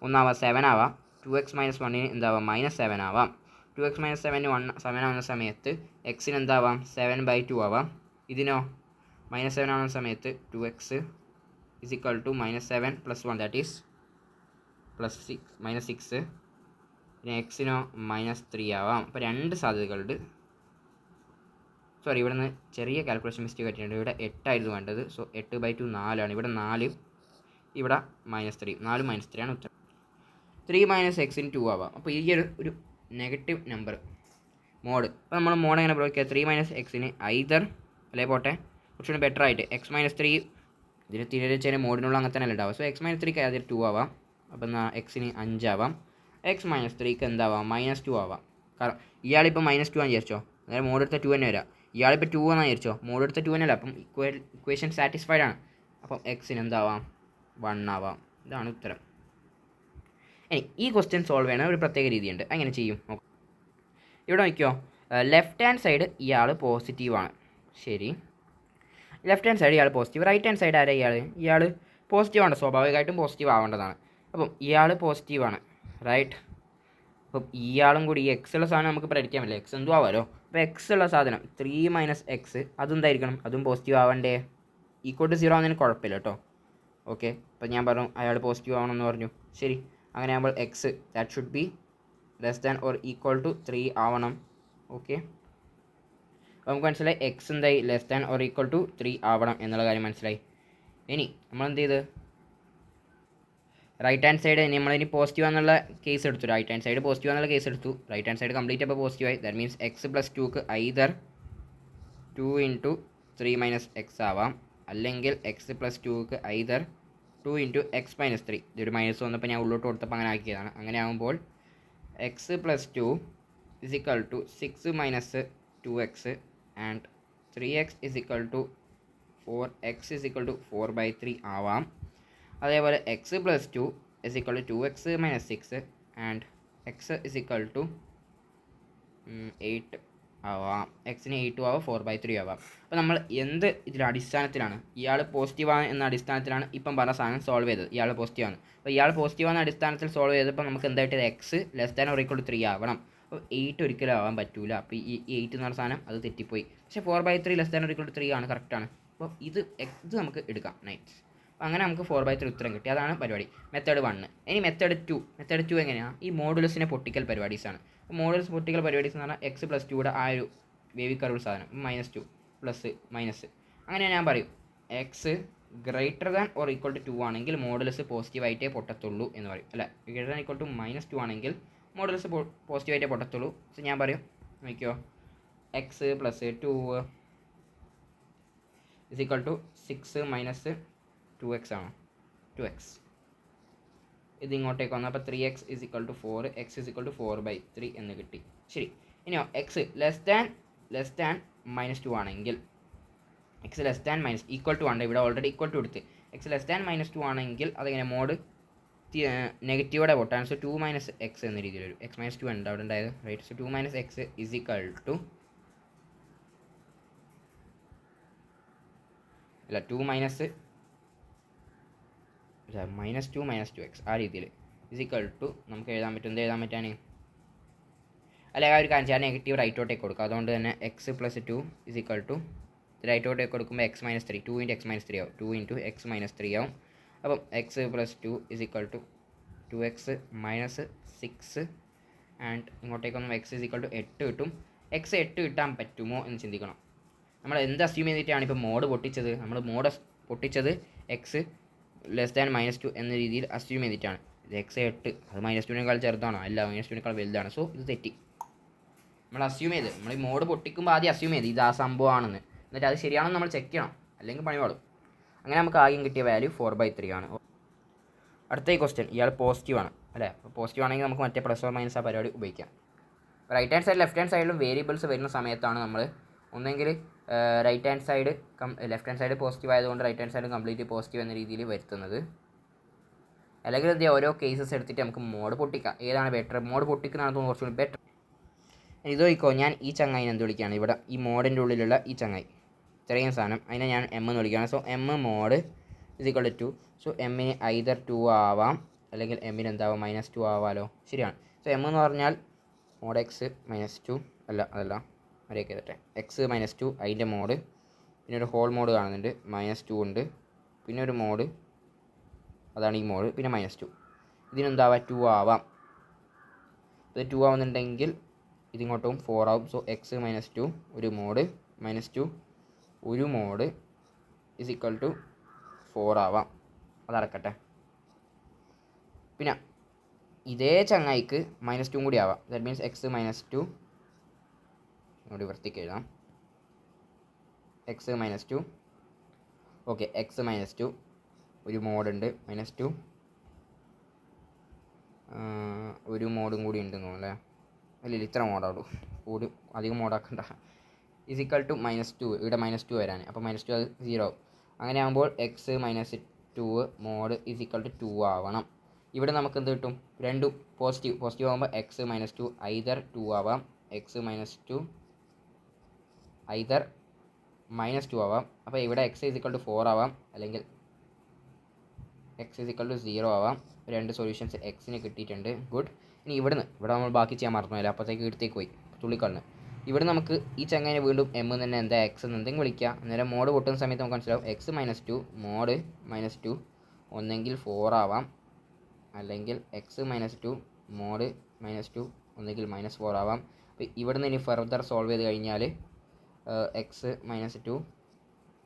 ഒന്നാവാം 7 ആവാം, 2x - 1ന് എന്താവാം -7 ആവാം. 2x - 7ന് 7 ആവുന്ന സമയത്ത് എക്സിന് എന്താവാം 7/2 ആവാം. ഇതിനോ -7 ആവുന്ന സമയത്ത് 2x is equal to -7 + 1 that is +6 പിന്നെ എക്സിനോ -3 ആവാം. അപ്പോൾ 2 സാധ്യതകളുണ്ട്. സോറി ഇവിടെ നിന്ന് ചെറിയ കാൽക്കുലേഷൻ മിസ്റ്റേക്ക് പറ്റിയിട്ടുണ്ട്. ഇവിടെ 8 വേണ്ടത്. സോ 8/2 4 ഇവിടെ 4, ഇവിടെ -3, 4 -3 ആണ് ഉത്തരം. 3 - x in 2 ആവാം. അപ്പോൾ ഈ ഒരു നെഗറ്റീവ് നമ്പർ മോഡ്. അപ്പോൾ നമ്മൾ മോഡ് എങ്ങനെ പ്രയോഗിക്കുക? 3 - x ഐദർ അല്ലെ പോട്ടെ കുറച്ചുകൂടി ബെറ്റർ ആയിട്ട് x-3 ഇതിൽ തിരിച്ചതിന് മോഡിനുള്ള അങ്ങനെ തന്നെ ഉണ്ടാവുക. സോ x-3ക്ക് അതിൽ 2 ആവാം. അപ്പം എന്നാൽ എക്സിന് 5 ആവാം. x-3ക്ക് എന്താവാം? -2 ആവാം. കാരണം ഇയാളിപ്പോൾ -2 ആണെന്ന് വിചാരിച്ചോ, അതായത് മോഡ് എടുത്ത 2 തന്നെ വരാം. ഇയാളിപ്പോൾ 2 ആണെന്ന് വിചാരിച്ചോ, മോഡ് എടുത്ത 2 തന്നെ അല്ല. അപ്പം ഇക്വേഷൻ സാറ്റിസ്ഫൈഡ് ആണ്. അപ്പം എക്സിന് എന്താവാം? 1 ആവാം. ഇതാണ് ഉത്തരം. ഇനി ഈ ക്വസ്റ്റ്യൻ സോൾവ് ചെയ്യണ ഒരു പ്രത്യേക രീതിയുണ്ട്. എങ്ങനെ ചെയ്യും? ഇവിടെ നോക്കിയോ, ലെഫ്റ്റ് ഹാൻഡ് സൈഡ് ഇയാൾ പോസിറ്റീവാണ്. ശരി, ലെഫ്റ്റ് ഹാൻഡ് സൈഡ് ഇയാൾ പോസിറ്റീവ്. റൈറ്റ് ഹാൻഡ് സൈഡ് ആരാ? ഇയാൾ പോസിറ്റീവാണ്. സ്വാഭാവികമായിട്ടും പോസിറ്റീവ് ആവേണ്ടതാണ്. അപ്പം ഇയാൾ പോസിറ്റീവാണ്, റൈറ്റ്. അപ്പം ഇയാളും കൂടി ഈ എക്സ് ഉള്ള സാധനം നമുക്ക് പ്രടിക്കാൻ പറ്റില്ല. എക്സ് എന്തും ആവാമല്ലോ. അപ്പോൾ എക്സ് ഉള്ള സാധനം 3 - x അതെന്തായിരിക്കണം? അതും പോസിറ്റീവ് ആവണ്ടേ? =0 ആവുന്നതിന് കുഴപ്പമില്ല കേട്ടോ. ഓക്കെ, അപ്പോൾ ഞാൻ പറഞ്ഞു അയാൾ പോസിറ്റീവ് ആവണമെന്ന് പറഞ്ഞു. ശരി, അങ്ങനെ ആകുമ്പോൾ എക്സ് ദാറ്റ് ഷുഡ് ബി <3 ആവണം. ഓക്കെ, അപ്പോൾ നമുക്ക് മനസ്സിലായി എക്സ് എന്തായി? <3 ആവണം എന്നുള്ള കാര്യം മനസ്സിലായി. ഇനി നമ്മൾ എന്ത് ചെയ്ത് റൈറ്റ് ഹാൻഡ് സൈഡ് നമ്മളിനി പോസിറ്റീവ് എന്നുള്ള കേസ് എടുത്തു. റൈറ്റ് ഹാൻഡ് സൈഡ് പോസിറ്റീവ് എന്നുള്ള കേസ് എടുത്തു. റൈറ്റ് ഹാൻഡ് സൈഡ് കംപ്ലീറ്റ് അപ്പോൾ പോസിറ്റീവായി. ദാറ്റ് മീൻസ് x+2ക്ക് ഐദർ 2 × 3 - x ആവാം, അല്ലെങ്കിൽ x+2ക്ക് ഐദർ 2 × x-3. ഇതൊരു മൈനസ് വന്നപ്പോൾ ഞാൻ ഉള്ളോട്ട് കൊടുത്തപ്പോൾ അങ്ങനെ ആക്കിയതാണ്. അങ്ങനെ ആകുമ്പോൾ x+2 = 6 - 2x and 3x = 4, x = 4/3 ആവാം. അതേപോലെ x+2 = 2x - 6 ആൻഡ് x = 8 ആവാം. എക്സിന് 8 ആവാം, 4/3 ആവാം. അപ്പോൾ നമ്മൾ എന്ത് ഇതിൻ്റെ അടിസ്ഥാനത്തിലാണ് ഇയാൾ പോസിറ്റീവാണ് എന്ന അടിസ്ഥാനത്തിലാണ് ഇപ്പം പറഞ്ഞ സാധനം സോൾവ് ചെയ്തത്. ഇയാൾ പോസിറ്റീവാണ്. അപ്പോൾ ഇയാൾ പോസിറ്റീവാണ് അടിസ്ഥാനത്തിൽ സോൾവ് ചെയ്തപ്പോൾ നമുക്ക് എന്തായിട്ട് x < 3 ആവണം. അപ്പോൾ 8 ഒരിക്കലും ആവാൻ പറ്റൂല. അപ്പോൾ ഈ 8 എന്ന് പറഞ്ഞ സാധനം അത് തെറ്റിപ്പോയി. പക്ഷേ 4/3 < 3 ആണ്, കറക്റ്റാണ്. അപ്പോൾ ഇത് നമുക്ക് എടുക്കാം. നൈറ്റ്. അപ്പോൾ അങ്ങനെ നമുക്ക് 4/3 ഉത്തരം കിട്ടി. അതാണ് പരിപാടി. മെത്തേഡ് 1. ഇനി മെത്തേഡ് 2 എങ്ങനെയാണ്? ഈ മോഡുലസിനെ പൊട്ടിക്കൽ പരിപാടീസാണ്. മോഡുലസ് പൊട്ടിക്കൽ പരിപാടീസ് എന്ന് പറഞ്ഞാൽ x+2യുടെ ആ ഒരു വേവി കർവ് സാധനം -2 പ്ലസ് മൈനസ്. അങ്ങനെ ഞാൻ പറയും x > 2 ആണെങ്കിൽ മോഡുലസ് പോസിറ്റീവായിട്ടേ പൊട്ടത്തുള്ളൂ എന്ന് പറയും. അല്ല, <-2 ആണെങ്കിൽ മോഡുലസ് പോസിറ്റീവായിട്ടേ പൊട്ടത്തുള്ളൂ. സോ ഞാൻ പറയും നോക്കിയോ, x+2 = 6 - 2x ആണ്. 2x ഇത് ഇങ്ങോട്ടേക്ക് വന്നു. അപ്പോൾ 3x = 4, x = 4/3 എന്ന് കിട്ടി. ശരി, ഇനിയോ x <-2 ആണെങ്കിൽ x <-2 ആണ്. ഇവിടെ ഓൾറെഡി = എടുത്ത് x <-2 ആണെങ്കിൽ അതെങ്ങനെ മോഡ് നെഗറ്റീവോടെ പൊട്ടാൻ. സോ 2 - x എന്ന രീതിയിൽ വരും. x-2 ഉണ്ട് അവിടെ ഉണ്ടായത്, റൈറ്റ്. സോ 2 - x = അല്ല 2 - -2x ആ രീതിയിൽ നമുക്ക് എഴുതാൻ പറ്റും. എന്ത് എഴുതാൻ പറ്റാണ്? അല്ലെ ആ ഒരു കാര്യം ഞാൻ നെഗറ്റീവ് റൈറ്റോട്ടേക്ക് കൊടുക്കുക. അതുകൊണ്ട് തന്നെ x+2 റൈറ്റോട്ടേക്ക് കൊടുക്കുമ്പോൾ x-3 2 × x-3 ആവും. 2 × x-3 ആവും. അപ്പം x+2 = 2x - 6 ആൻഡ് ഇങ്ങോട്ടേക്ക് വന്നു x = 8 കിട്ടും. x 8 കിട്ടാൻ പറ്റുമോ എന്ന് ചിന്തിക്കണം. നമ്മൾ എന്ത് അസ്യൂം ചെയ്തിട്ടാണ് ഇപ്പോൾ മോഡ് പൊട്ടിച്ചത്? നമ്മൾ മോഡ് പൊട്ടിച്ചത് x <-2 എന്ന രീതിയിൽ അസ്യൂം ചെയ്തിട്ടാണ്. ഇത് x 8 അത് -2നേക്കാൾ ചെറുതാണോ? അല്ല, -2നേക്കാൾ വലുതാണ്. സോ ഇത് തെറ്റി. നമ്മൾ അസ്യൂം ചെയ്ത് നമ്മൾ ഈ മോഡ് പൊട്ടിക്കുമ്പോൾ ആദ്യം അസ്യൂം ചെയ്ത് ഇത് ആ സംഭവമാണെന്ന്. എന്നിട്ട് അത് ശരിയാണെന്ന് നമ്മൾ ചെക്ക് ചെയ്യണം, അല്ലെങ്കിൽ പണി പാടും. അങ്ങനെ നമുക്ക് ആദ്യം കിട്ടിയ വാല്യൂ 4/3 ആണ്. അടുത്ത ഈ ക്വസ്റ്റ്യൻ, ഇയാൾ പോസിറ്റീവാണ് അല്ലേ? അപ്പോൾ പോസിറ്റീവ് ആണെങ്കിൽ നമുക്ക് മറ്റേ +or - ആ പരിപാടി ഉപയോഗിക്കാം. Right hand side left hand സൈഡിലും വേരിയബിൾസ് വരുന്ന സമയത്താണ് നമ്മൾ ഒന്നെങ്കിൽ right hand side left hand side positive ആയതുകൊണ്ട് right hand side complete positive എന്ന രീതിയിൽ വരുത്തുന്നത്. അല്ലെങ്കിൽ ഇത് ഓരോ കേസസ് എടുത്തിട്ട് നമുക്ക് മോഡ് പൊട്ടിക്കാം. ഏതാണ് ബെറ്റർ? മോഡ് പൊട്ടിക്കുന്നതാണ് കുറച്ചുകൂടി ബെറ്റർ. ഇത് നോക്കിക്കോ, ഞാൻ ഈ ചങ്ങായിനെ എന്ത് വിളിക്കുകയാണ്? ഇവിടെ ഈ മോഡിൻ്റെ ഉള്ളിലുള്ള ഈ ചങ്ങായി, ഇത്രയും സാധനം, അതിനെ ഞാൻ m എന്ന് വിളിക്കുകയാണ്. So m mod = 2. സോ m-ന് ഐദർ 2 ആവാം, അല്ലെങ്കിൽ m-ന് എന്താവാം? -2 ആവാമല്ലോ. ശരിയാണ്. സോ m എന്ന് പറഞ്ഞാൽ മോഡ് x -2 അതല്ല മര്യാദയ്ക്ക് ചെയ്തിട്ടെ x-2 അതിൻ്റെ മോഡ്, പിന്നെ ഒരു ഹോൾ മോഡ് കാണുന്നുണ്ട്, -2 ഉണ്ട്, പിന്നെ ഒരു മോഡ് അതാണ് ഈ മോഡ്, പിന്നെ -2. ഇതിനെന്താവാം? 2 ആവാം. ഇത് 2 ആവുന്നുണ്ടെങ്കിൽ ഇതിങ്ങോട്ടും 4 ആവും. സോ x - 2 ഒരു മോഡ്, -2 ഒരു മോഡ് ഇസ് ഈക്വൽ ടു 4 ആവാം. അതടക്കട്ടെ. പിന്നെ ഇതേ ചങ്ങായിക്ക് -2 കൂടി ആവാം. ദാറ്റ് മീൻസ് x -2 ഇവിടെ വൃത്തിക്ക് എഴുതാം. x -2 okay. x -2 ഒരു മോഡുണ്ട്. -2 ഒരു മോഡും കൂടി ഉണ്ടെന്ന് തോന്നുന്നു അല്ലേ? അല്ല ഇത്ര മോഡാവുള്ളൂ. കൂടി അധികം മോഡാക്കണ്ട. ഇസ് ഈക്വൽ ടു -2 ഇവിടെ -2 വരാൻ. അപ്പോൾ -2 അത് 0 ആവും. അങ്ങനെ ആകുമ്പോൾ x -2 mod is equal to 2 ആവണം. ഇവിടെ നമുക്ക് എന്ത് കിട്ടും? രണ്ടും പോസിറ്റീവ് ആകുമ്പോൾ x -2 ഐദർ 2 ആവാം. x -2 ഐദർ -2 ആവാം. അപ്പോൾ ഇവിടെ x ഇസ് ഈക്വൽ ടു 4 ആവാം, അല്ലെങ്കിൽ x ഇസ് ഈക്വൽ ടു 0 ആവാം. രണ്ട് സൊല്യൂഷൻസ് എക്സിന് കിട്ടിയിട്ടുണ്ട്. ഗുഡ്. ഇനി ഇവിടെ നമ്മൾ ബാക്കി ചെയ്യാൻ മറന്നുപോയില്ല. അപ്പോഴത്തേക്ക് ഇടത്തേക്ക് പോയി തുള്ളിക്കളഞ്ഞ്. ഇവിടെ നമുക്ക് ഈ ചങ്ങനെ വീണ്ടും m തന്നെ എന്താ x എന്ന് എന്തെങ്കിലും വിളിക്കുക. അന്നേരം മോഡ് പൊട്ടുന്ന സമയത്ത് നമുക്ക് മനസ്സിലാവും x -2 മോഡ് -2 ഒന്നെങ്കിൽ 4 ആവാം, അല്ലെങ്കിൽ x -2 മോഡ് -2 ഒന്നെങ്കിൽ -4 ആവാം. അപ്പോൾ ഇവിടെ നിന്ന് ഇനി ഫർദർ സോൾവ് ചെയ്ത് കഴിഞ്ഞാൽ x -2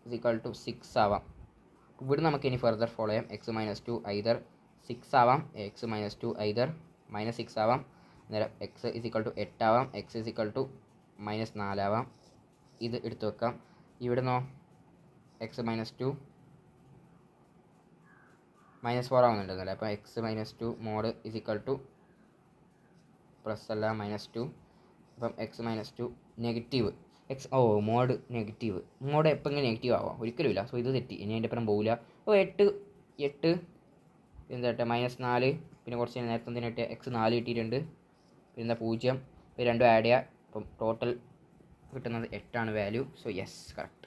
ഇസ് ഈക്വൽ ടു 6 ആവാം. ഇവിടെ നമുക്ക് ഇനി ഫർദർ ഫോളോ ചെയ്യാം. x -2 ഐദർ 6 ആവാം, x -2 ഐദർ -6 ആവാം. അന്നേരം x ഇസ് ഈക്വൽ ടു 8 ആവാം, x ഇസ് ഈക്വൽ ടു -4 ആവാം. ഇത് എടുത്തു വെക്കാം. ഇവിടുന്നോ x -2 -4 ആവുന്നുണ്ടെന്നല്ലേ? അപ്പോൾ x -2 mod is equal to plus അല്ല -2. അപ്പം x -2 negative mod negative. Mod എപ്പോൾ ഇങ്ങനെ നെഗറ്റീവ് ആവാം? ഒരിക്കലും ഇല്ല. സോ ഇത് തെറ്റി. ഇനി അതിൻ്റെ അപ്പുറം പോകില്ല. അപ്പോൾ 8 എന്താട്ടെ -4. പിന്നെ കുറച്ച് നേരത്തെ എന്തിനായിട്ട് x 4 കിട്ടിയിട്ടുണ്ട്. പിന്നെ 0 രണ്ടും ആഡ് ചെയ്യുക. അപ്പം ടോട്ടൽ കിട്ടുന്നത് 8 ആണ് വാല്യൂ. So yes, correct.